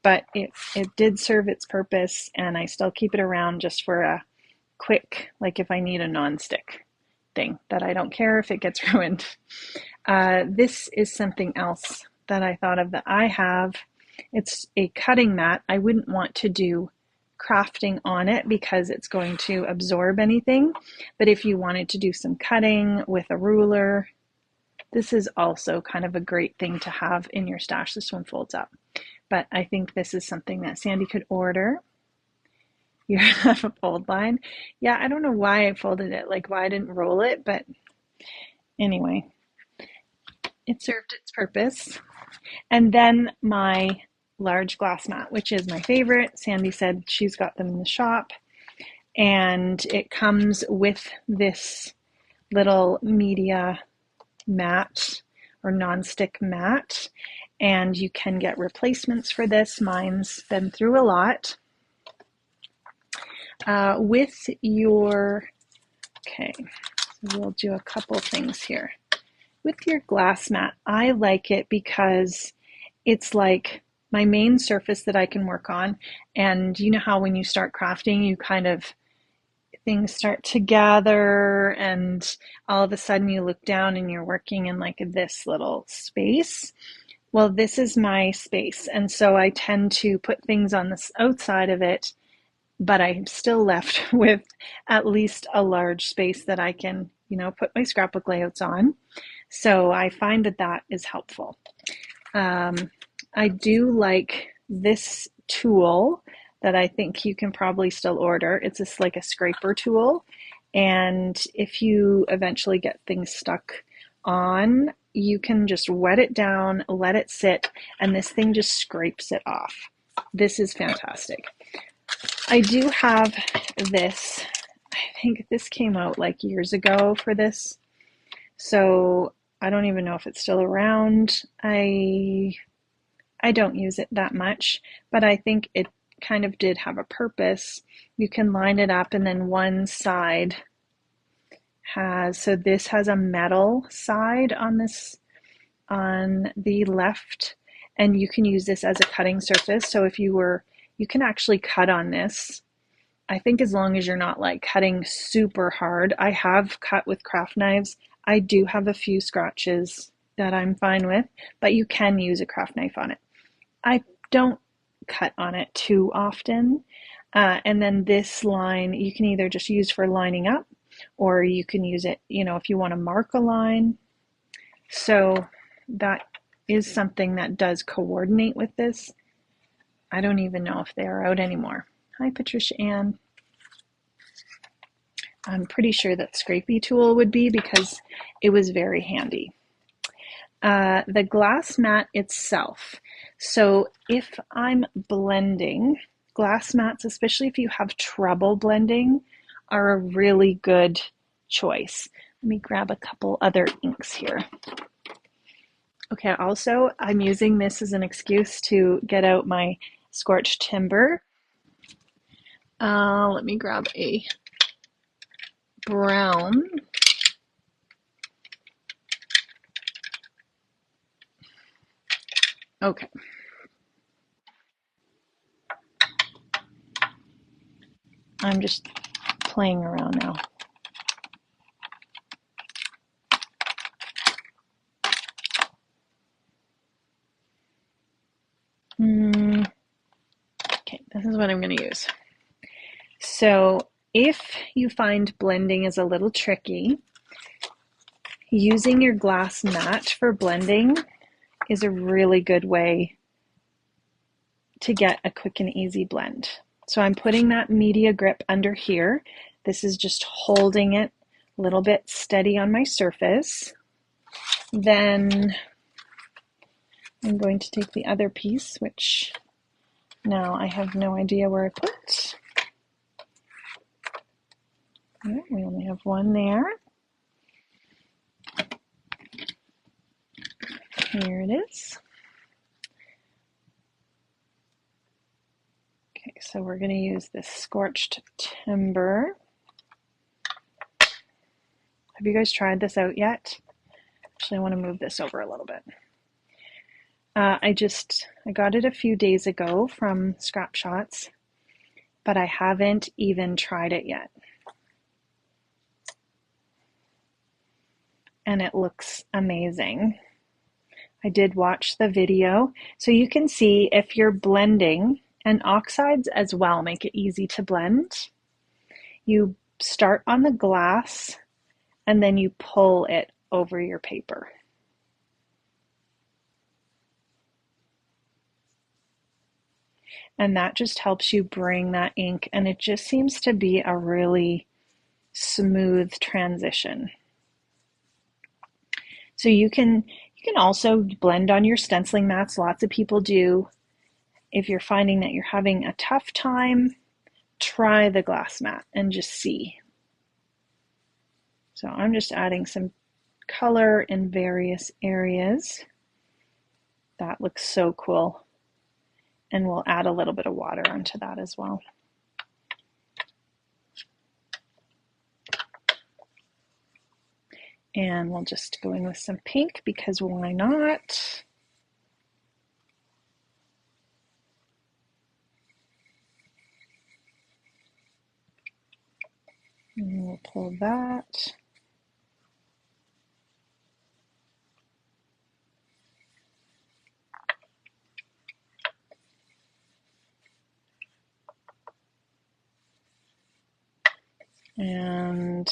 Speaker 1: But it did serve its purpose, and I still keep it around just for a quick, like if I need a non-stick thing that I don't care if it gets ruined. This is something else that I thought of that I have. It's a cutting mat. I wouldn't want to do crafting on it because it's going to absorb anything. But if you wanted to do some cutting with a ruler, this is also kind of a great thing to have in your stash. This one folds up. But I think this is something that Sandy could order. You have a fold line. Yeah, I don't know why I folded it, like why I didn't roll it, but anyway, it served its purpose. And then my large glass mat, which is my favorite. Sandy said she's got them in the shop, and it comes with this little media mat or non-stick mat, and you can get replacements for this. Mine's been through a lot. With your, okay, so we'll do a couple things here. With your glass mat, I like it because it's like my main surface that I can work on. And you know how when you start crafting, you kind of, things start to gather, and all of a sudden you look down and you're working in like this little space. Well, this is my space. And so I tend to put things on the outside of it, but I'm still left with at least a large space that I can, put my scrapbook layouts on. So I find that that is helpful. I do like this tool that I think you can probably still order. It's just like a scraper tool. And if you eventually get things stuck on, you can just wet it down, let it sit, and this thing just scrapes it off. This is fantastic. I do have this. I think this came out like years ago for this. So I don't even know if it's still around. I don't use it that much, but I think it kind of did have a purpose. You can line it up, and then one side has, so this has a metal side on this, on the left, and you can use this as a cutting surface. So if you can actually cut on this. I think as long as you're not like cutting super hard. I have cut with craft knives. I do have a few scratches that I'm fine with, but you can use a craft knife on it. I don't cut on it too often. And then this line, you can either just use for lining up, or you can use it, if you want to mark a line. So that is something that does coordinate with this. I don't even know if they are out anymore. Hi, Patricia Ann. I'm pretty sure that scrapey tool would be, because it was very handy. The glass mat itself. So if I'm blending, glass mats, especially if you have trouble blending, are a really good choice. Let me grab a couple other inks here. Okay, also I'm using this as an excuse to get out my scorched timber. Let me grab a brown. Okay. I'm just playing around now. Okay, this is what I'm going to use. So if you find blending is a little tricky, using your glass mat for blending is a really good way to get a quick and easy blend. So I'm putting that media grip under here. This is just holding it a little bit steady on my surface. Then I'm going to take the other piece, which now I have no idea where I put. We only have one there. Here it is. Okay, So we're going to use this Scorched Timber. Have you guys tried this out yet? Actually, I want to move this over a little bit. I got it a few days ago from Scrap Shotz, but I haven't even tried it yet. And it looks amazing. I did watch the video, so you can see if you're blending, and oxides as well make it easy to blend. You start on the glass and then you pull it over your paper. And that just helps you bring that ink, and it just seems to be a really smooth transition. So you can also blend on your stenciling mats. Lots of people do. If you're finding that you're having a tough time, try the glass mat and just see. So I'm just adding some color in various areas. That looks so cool. And we'll add a little bit of water onto that as well. And we'll just go in with some pink because why not? And we'll pull that. And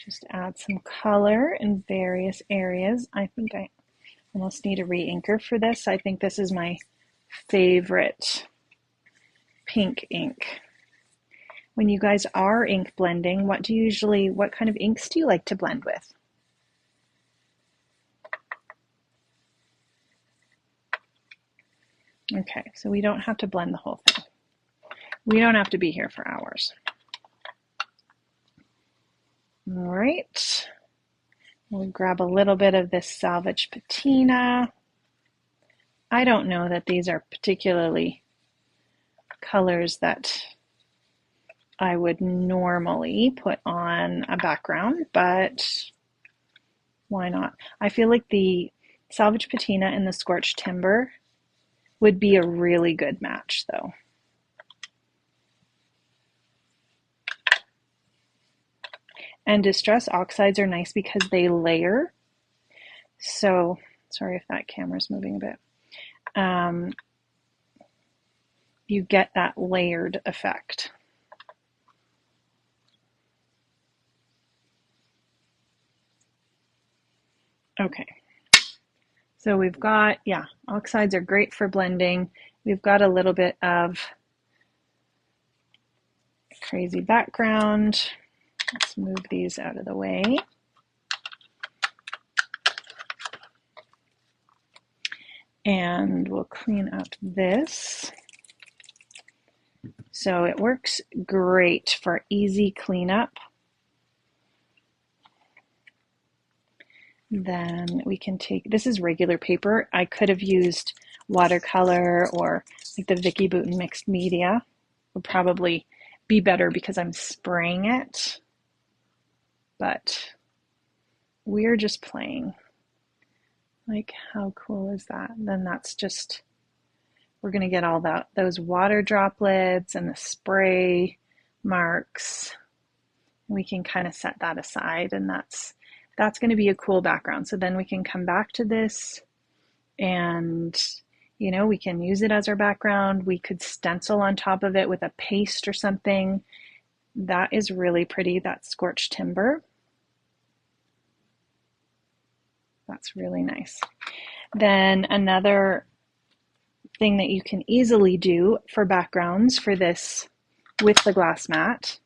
Speaker 1: just add some color in various areas. I think I almost need a re-inker for this. I think this is my favorite pink ink. When you guys are ink blending, what kind of inks do you like to blend with? Okay, so we don't have to blend the whole thing. We don't have to be here for hours. All right, we'll grab a little bit of this salvage patina. I don't know that these are particularly colors that I would normally put on a background, but why not? I feel like the salvage patina and the scorched timber would be a really good match though. And distress oxides are nice because they layer. So, sorry if that camera's moving a bit. You get that layered effect. Okay, so we've got, oxides are great for blending. We've got a little bit of crazy background. Let's move these out of the way. And we'll clean up this. So it works great for easy cleanup. Then we can take, this is regular paper. I could have used watercolor or like the Vicky Bouton mixed media. Would probably be better because I'm spraying it. But we're just playing. Like, how cool is that? Then that's just, we're going to get all those water droplets and the spray marks. We can kind of set that aside, and that's going to be a cool background. So then we can come back to this and, we can use it as our background. We could stencil on top of it with a paste or something. That is really pretty, that scorched timber. That's really nice. Then another thing that you can easily do for backgrounds for this with the glass mat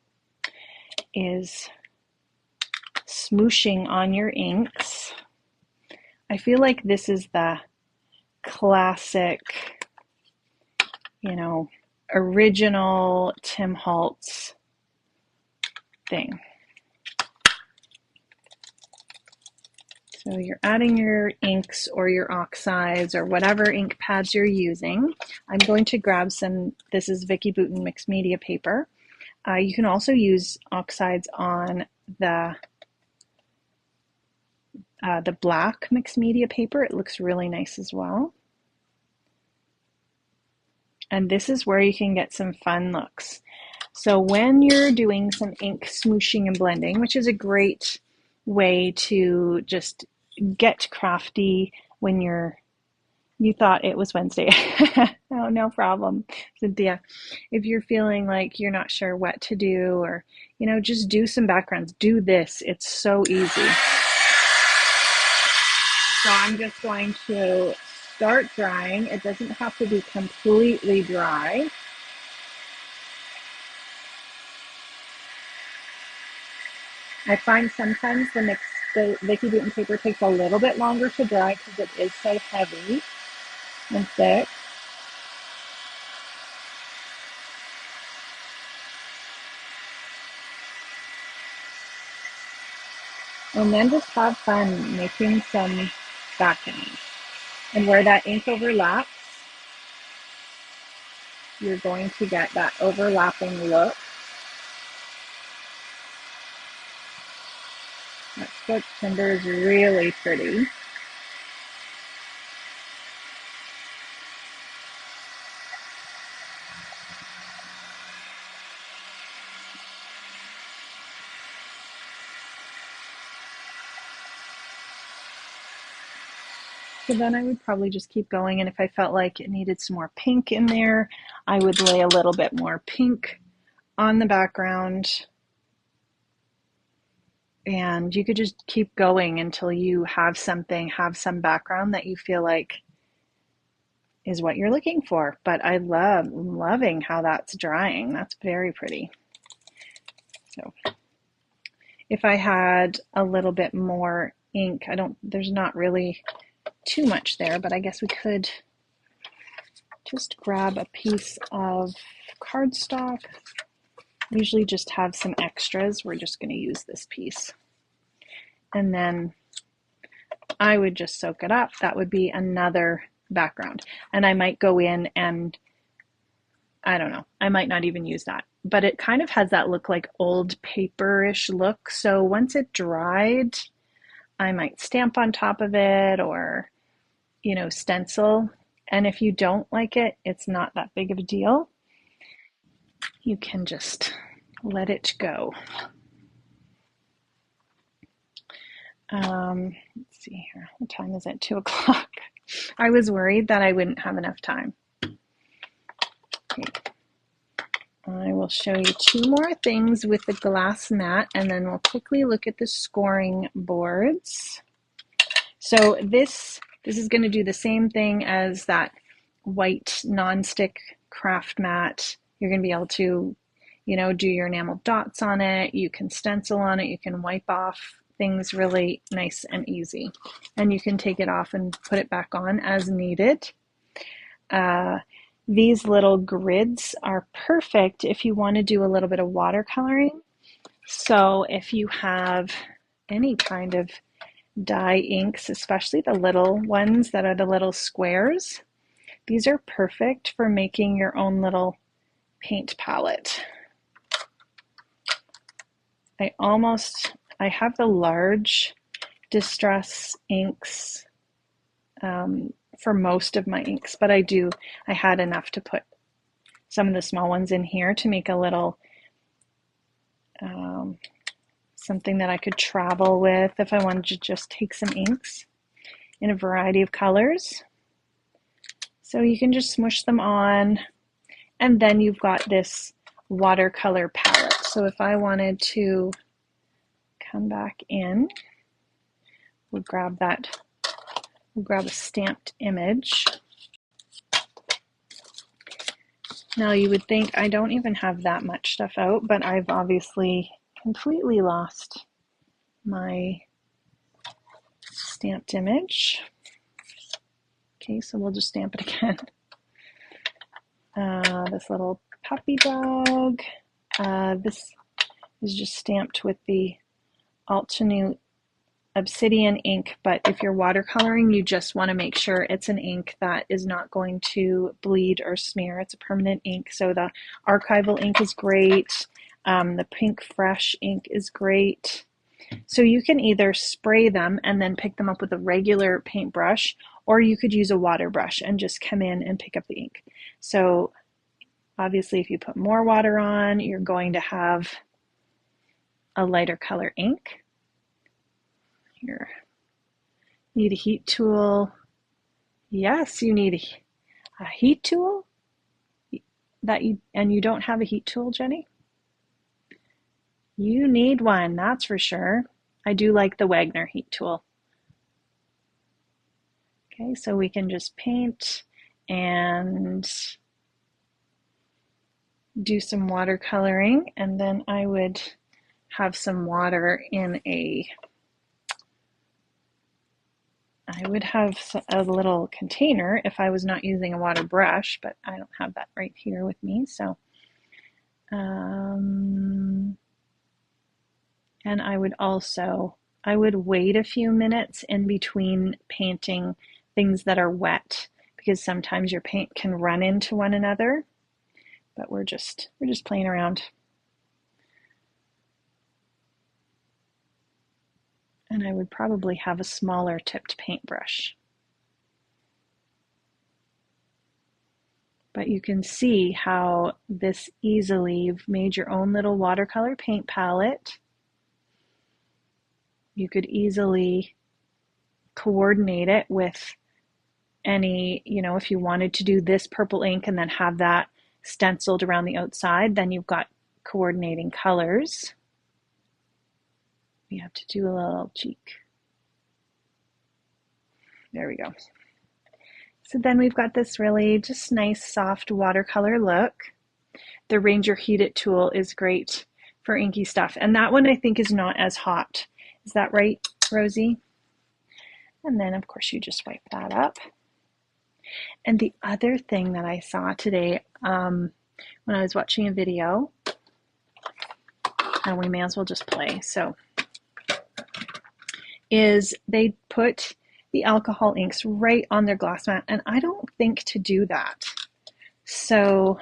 Speaker 1: is smooshing on your inks. I feel like this is the classic, original Tim Holtz thing. So you're adding your inks or your oxides or whatever ink pads you're using. I'm going to grab some, this is Vicki Boutin mixed media paper. You can also use oxides on the black mixed media paper. It looks really nice as well. And this is where you can get some fun looks. So when you're doing some ink smooshing and blending, which is a great way to just get crafty when you thought it was Wednesday. Oh, no problem, Cynthia. If you're feeling like you're not sure what to do, or, just do some backgrounds. Do this. It's so easy. So I'm just going to start drying. It doesn't have to be completely dry. I find sometimes the Vicki Boutin paper takes a little bit longer to dry because it is so heavy and thick. And then just have fun making some backgrounds. And where that ink overlaps, you're going to get that overlapping look. That Scotch timber is really pretty. So then I would probably just keep going, and if I felt like it needed some more pink in there, I would lay a little bit more pink on the background. And you could just keep going until you have some background that you feel like is what you're looking for. But I loving how that's drying. That's very pretty. So if I had a little bit more ink, there's not really too much there, but I guess we could just grab a piece of cardstock. Usually just have some extras. We're just going to use this piece. And then I would just soak it up. That would be another background. And I might go in and, I don't know, I might not even use that. But it kind of has that look like old paperish look. So once it dried, I might stamp on top of it or, stencil. And if you don't like it, it's not that big of a deal. You can just let it go. Let's see here. What time is it? 2 o'clock. I was worried that I wouldn't have enough time. Okay. I will show you 2 more things with the glass mat, and then we'll quickly look at the scoring boards. So this is going to do the same thing as that white nonstick craft mat. You're going to be able to, do your enameled dots on it. You can stencil on it. You can wipe off things really nice and easy. And you can take it off and put it back on as needed. These little grids are perfect if you want to do a little bit of watercoloring. So if you have any kind of dye inks, especially the little ones that are the little squares, these are perfect for making your own little paint palette. I have the large Distress inks for most of my inks, but I had enough to put some of the small ones in here to make a little something that I could travel with if I wanted to just take some inks in a variety of colors. So you can just smush them on, and then you've got this watercolor palette. So if I wanted to come back in, we'll grab a stamped image. Now you would think I don't even have that much stuff out, but I've obviously completely lost my stamped image. Okay, so we'll just stamp it again. This little puppy dog. This is just stamped with the Altenew obsidian ink, but if you're watercoloring, you just want to make sure it's an ink that is not going to bleed or smear. It's a permanent ink. So the archival ink is great. The pink fresh ink is great. So you can either spray them and then pick them up with a regular paintbrush, or you could use a water brush and just come in and pick up the ink. So obviously if you put more water on, you're going to have a lighter color ink. Here, need a heat tool. Yes, you need a heat tool and you don't have a heat tool, Jenny? You need one, that's for sure. I do like the Wagner heat tool. Okay, so we can just paint and do some watercoloring, and then I would have some water in I would have a little container if I was not using a water brush, but I don't have that right here with me. So, and I would wait a few minutes in between painting things that are wet, because sometimes your paint can run into one another, but we're just playing around. And I would probably have a smaller tipped paintbrush. But you can see how this easily, you've made your own little watercolor paint palette. You could easily coordinate it with any, if you wanted to do this purple ink and then have that stenciled around the outside, then you've got coordinating colors. We have to do a little cheek. There we go. So then we've got this really just nice soft watercolor look. The Ranger Heat It tool is great for inky stuff. And that one I think is not as hot. Is that right, Rosie? And then of course you just wipe that up. And the other thing that I saw today when I was watching a video, and we may as well just play, is they put the alcohol inks right on their glass mat, and I don't think to do that. So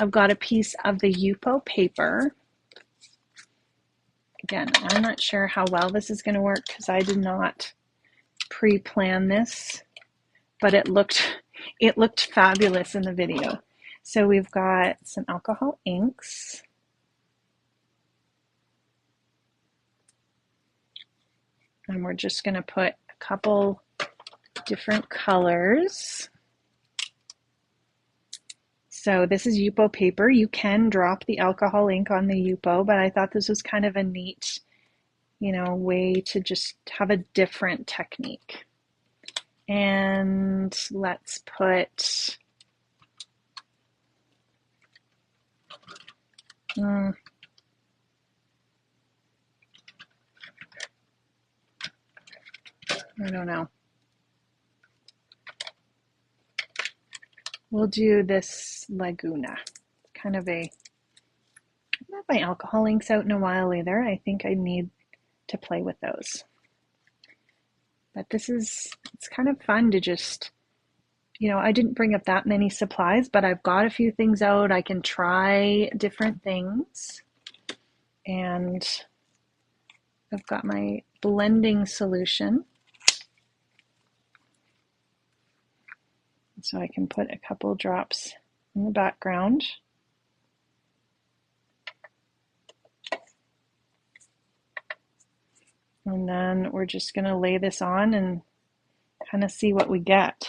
Speaker 1: I've got a piece of the Yupo paper. Again, I'm not sure how well this is going to work because I did not pre-plan this, but it looked fabulous in the video. So we've got some alcohol inks. And we're just going to put a couple different colors. So this is Yupo paper. You can drop the alcohol ink on the Yupo, but I thought this was kind of a neat, way to just have a different technique. And let's put, I don't know. We'll do this Laguna. Kind of I don't have my alcohol inks out in a while either. I think I need to play with those. But it's kind of fun to just, I didn't bring up that many supplies, but I've got a few things out. I can try different things. And I've got my blending solution. So I can put a couple drops in the background. And then we're just going to lay this on and kind of see what we get.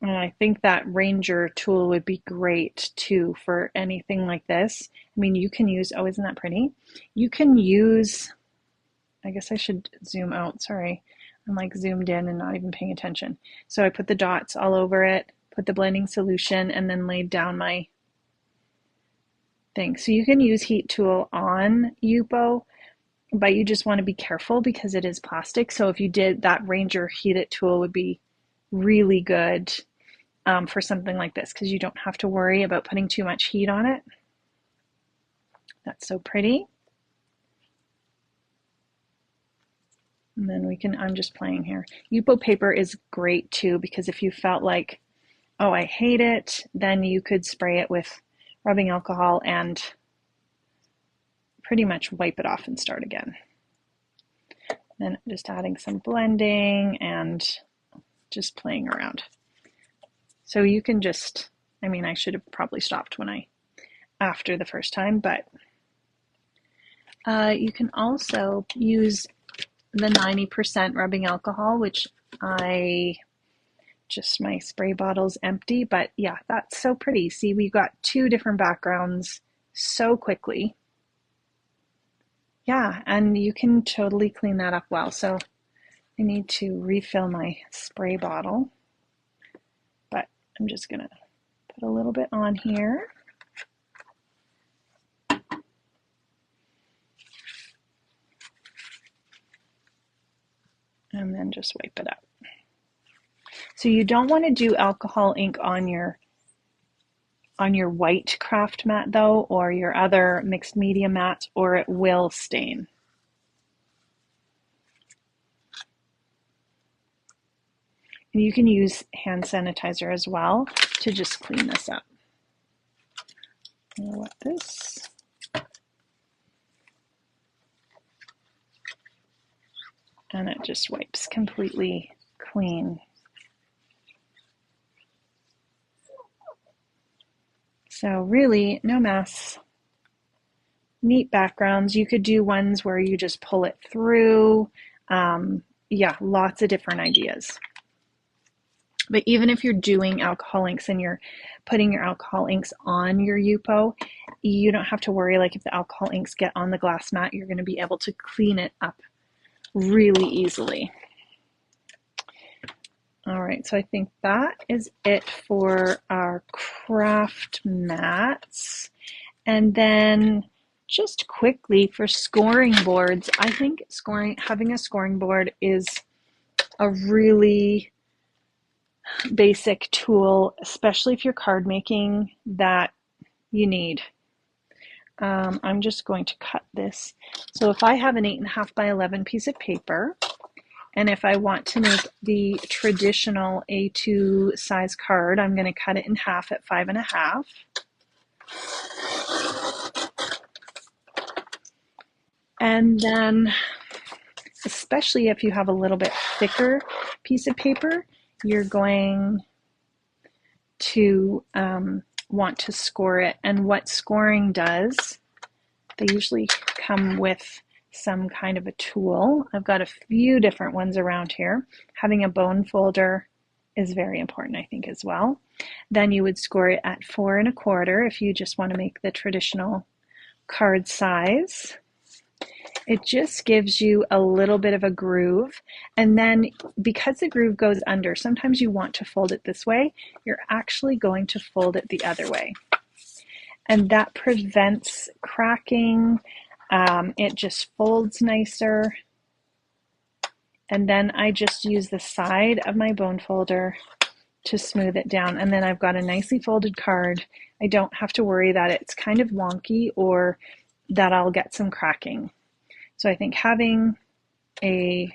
Speaker 1: And I think that Ranger tool would be great too for anything like this. I mean, you can use, oh, isn't that pretty? You can use, I guess I should zoom out, sorry. I'm like zoomed in and not even paying attention. So I put the dots all over it, put the blending solution, and then laid down my thing. So you can use heat tool on Yupo, but you just want to be careful because it is plastic. So if you did, that Ranger Heat It tool would be really good for something like this, because you don't have to worry about putting too much heat on it. That's so pretty. And then we can, I'm just playing here. Yupo paper is great too, because if you felt like, oh, I hate it, then you could spray it with rubbing alcohol and pretty much wipe it off and start again. Then just adding some blending and just playing around. So you can just, I mean, I should have probably stopped after the first time, but you can also use the 90% rubbing alcohol, which my spray bottle's empty, but yeah, that's so pretty. See, we got two different backgrounds so quickly. Yeah, and you can totally clean that up well. So I need to refill my spray bottle, but I'm just gonna put a little bit on here. And then just wipe it up. So you don't want to do alcohol ink on your white craft mat though, or your other mixed media mat, or it will stain. And you can use hand sanitizer as well to just clean this up. I'll wet this. And it just wipes completely clean. So really, no mess. Neat backgrounds. You could do ones where you just pull it through. Yeah, lots of different ideas. But even if you're doing alcohol inks and you're putting your alcohol inks on your Yupo, you don't have to worry, like if the alcohol inks get on the glass mat, you're going to be able to clean it up really easily. All right, so I think that is it for our craft mats. And then just quickly for scoring boards, I think having a scoring board is a really basic tool, especially if you're card making, that you need. I'm just going to cut this. So if I have an 8.5 by 11 piece of paper, and if I want to make the traditional A2 size card, I'm going to cut it in half at 5.5. And then, especially if you have a little bit thicker piece of paper, you're going to want to score it. And what scoring does, they usually come with some kind of a tool. I've got a few different ones around here. Having a bone folder is very important, I think, as well. Then you would score it at 4.25 if you just want to make the traditional card size. It just gives you a little bit of a groove. And then because the groove goes under, sometimes you want to fold it this way, you're actually going to fold it the other way. And that prevents cracking. It just folds nicer. And then I just use the side of my bone folder to smooth it down. And then I've got a nicely folded card. I don't have to worry that it's kind of wonky or that I'll get some cracking. So I think having a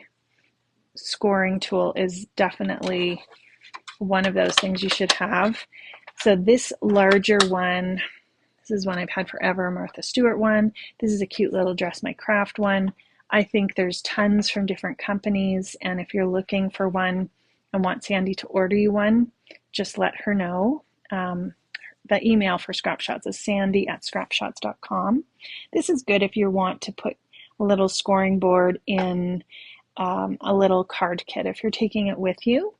Speaker 1: scoring tool is definitely one of those things you should have. So this larger one, this is one I've had forever, Martha Stewart one. This is a cute little Dress My Craft one. I think there's tons from different companies, and if you're looking for one and want Sandy to order you one, just let her know. The email for Scrap Shotz is sandy@scrapshotz.com. This is good if you want to put a little scoring board in a little card kit if you're taking it with you.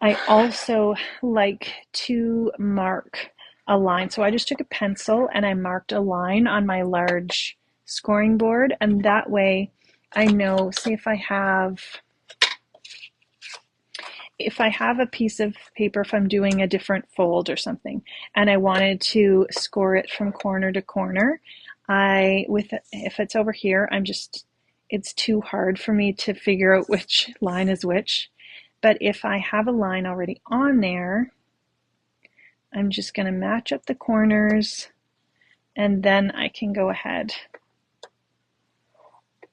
Speaker 1: I also like to mark a line. So I just took a pencil and I marked a line on my large scoring board, and that way I know, say if I have a piece of paper, if I'm doing a different fold or something and I wanted to score it from corner to corner, if it's over here, it's too hard for me to figure out which line is which. But if I have a line already on there, I'm just going to match up the corners, and then I can go ahead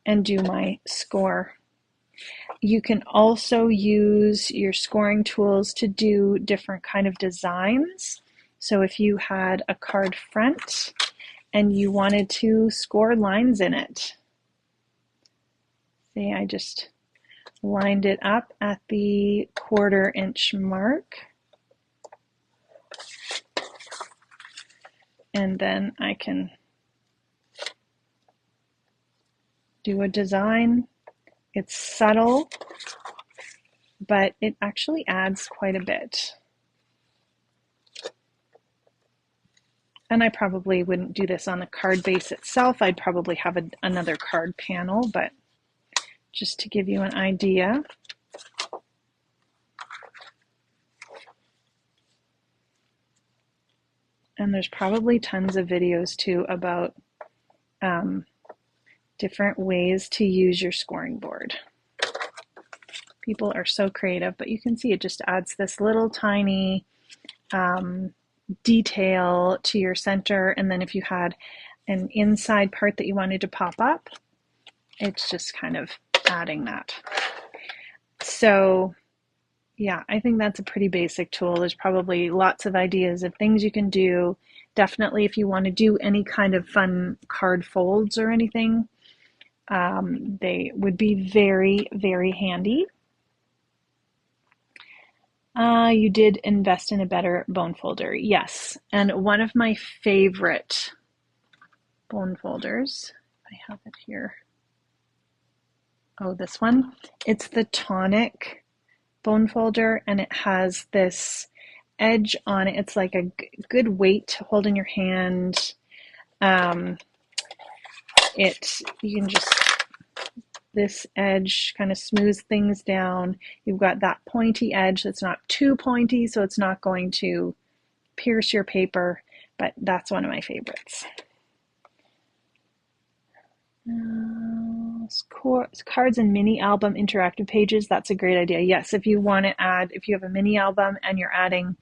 Speaker 1: and do my score. You can also use your scoring tools to do different kind of designs. So if you had a card front and you wanted to score lines in it, see, I just lined it up at the 1/4 inch mark, and then I can do a design. It's subtle, but it actually adds quite a bit. And I probably wouldn't do this on the card base itself. I'd probably have another card panel, but just to give you an idea. And there's probably tons of videos too about different ways to use your scoring board. People are so creative, but you can see it just adds this little tiny detail to your center. And then if you had an inside part that you wanted to pop up, it's just kind of adding that. So yeah, I think that's a pretty basic tool. There's probably lots of ideas of things you can do. Definitely if you want to do any kind of fun card folds or anything, they would be very, very handy. You did invest in a better bone folder. Yes, and one of my favorite bone folders, I have it here. Oh, this one. It's the Tonic bone folder, and it has this edge on it. It's like a good weight to hold in your hand. You can just, this edge kind of smooths things down. You've got that pointy edge that's not too pointy, so it's not going to pierce your paper, but that's one of my favorites. Cards and mini album interactive pages, that's a great idea. Yes, if you want to add, if you have a mini album and you're adding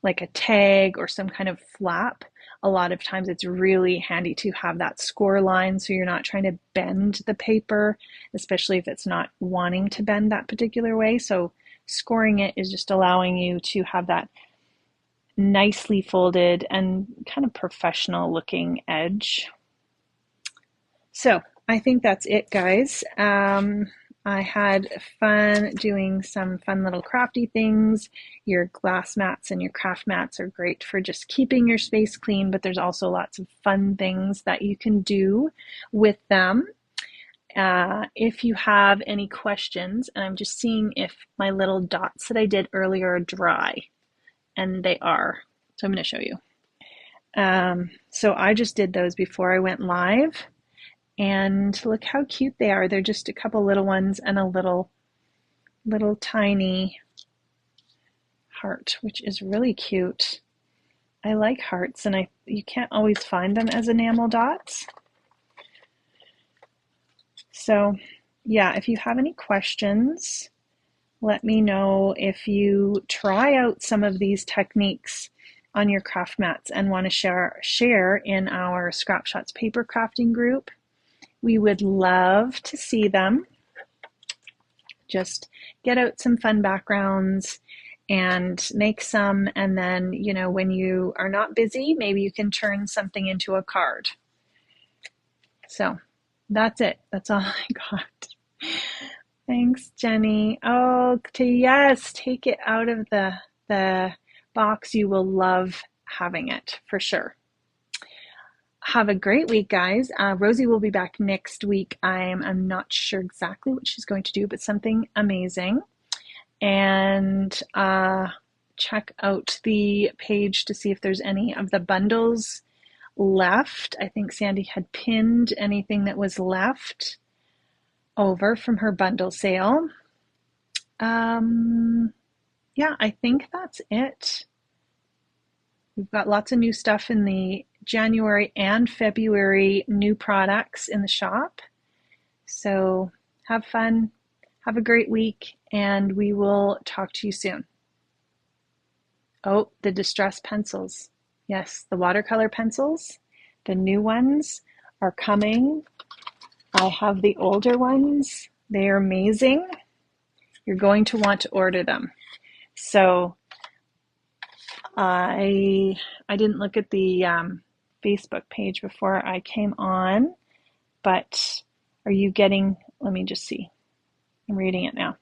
Speaker 1: like a tag or some kind of flap, a lot of times it's really handy to have that score line so you're not trying to bend the paper, especially if it's not wanting to bend that particular way. So scoring it is just allowing you to have that nicely folded and kind of professional looking edge. So I think that's it, guys. I had fun doing some fun little crafty things. Your glass mats and your craft mats are great for just keeping your space clean, but there's also lots of fun things that you can do with them. If you have any questions, and I'm just seeing if my little dots that I did earlier are dry, and they are. So I'm going to show you. So I just did those before I went live. And look how cute they are. They're just a couple little ones and a little tiny heart, which is really cute. I like hearts, and you can't always find them as enamel dots. So yeah, if you have any questions, let me know. If you try out some of these techniques on your craft mats and want to share in our Scrap Shotz paper crafting group, we would love to see them. Just get out some fun backgrounds and make some, and then, you know, when you are not busy, maybe you can turn something into a card. So that's it. That's all I got. Thanks, Jenny. Oh, yes, take it out of the box. You will love having it for sure. Have a great week, guys. Rosie will be back next week. I'm not sure exactly what she's going to do, but something amazing. And check out the page to see if there's any of the bundles left. I think Sandy had pinned anything that was left over from her bundle sale. Yeah, I think that's it. We've got lots of new stuff in the January and February new products in the shop. So have fun, have a great week, and we will talk to you soon. Oh, the distress pencils. Yes, the watercolor pencils. The new ones are coming. I have the older ones. They are amazing. You're going to want to order them. So I didn't look at the Facebook page before I came on, but are you getting, let me just see. I'm reading it now.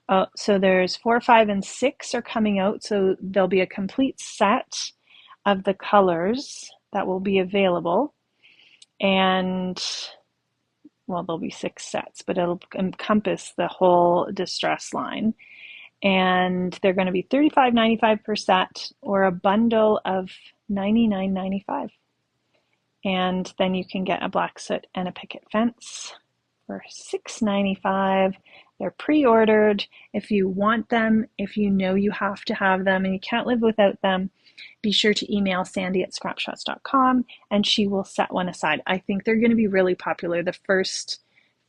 Speaker 1: Oh, so there's 4, 5, and 6 are coming out. So there'll be a complete set of the colors that will be available. And well, there'll be 6 sets, but it'll encompass the whole distress line. And they're going to be $35.95 per set or a bundle of $99.95. And then you can get a black soot and a picket fence for $6.95. They're pre-ordered. If you want them, if you know you have to have them and you can't live without them, be sure to email Sandy@scrapshots.com and she will set one aside. I think they're going to be really popular. The first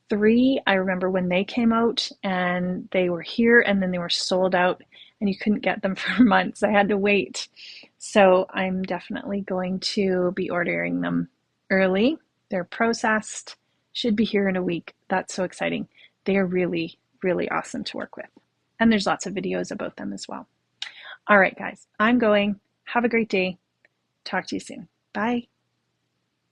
Speaker 1: 3, I remember when they came out and they were here and then they were sold out and you couldn't get them for months. I had to wait. So I'm definitely going to be ordering them early. They're processed, should be here in a week. That's so exciting. They are really, really awesome to work with. And there's lots of videos about them as well. All right, guys, I'm going. Have a great day. Talk to you soon. Bye.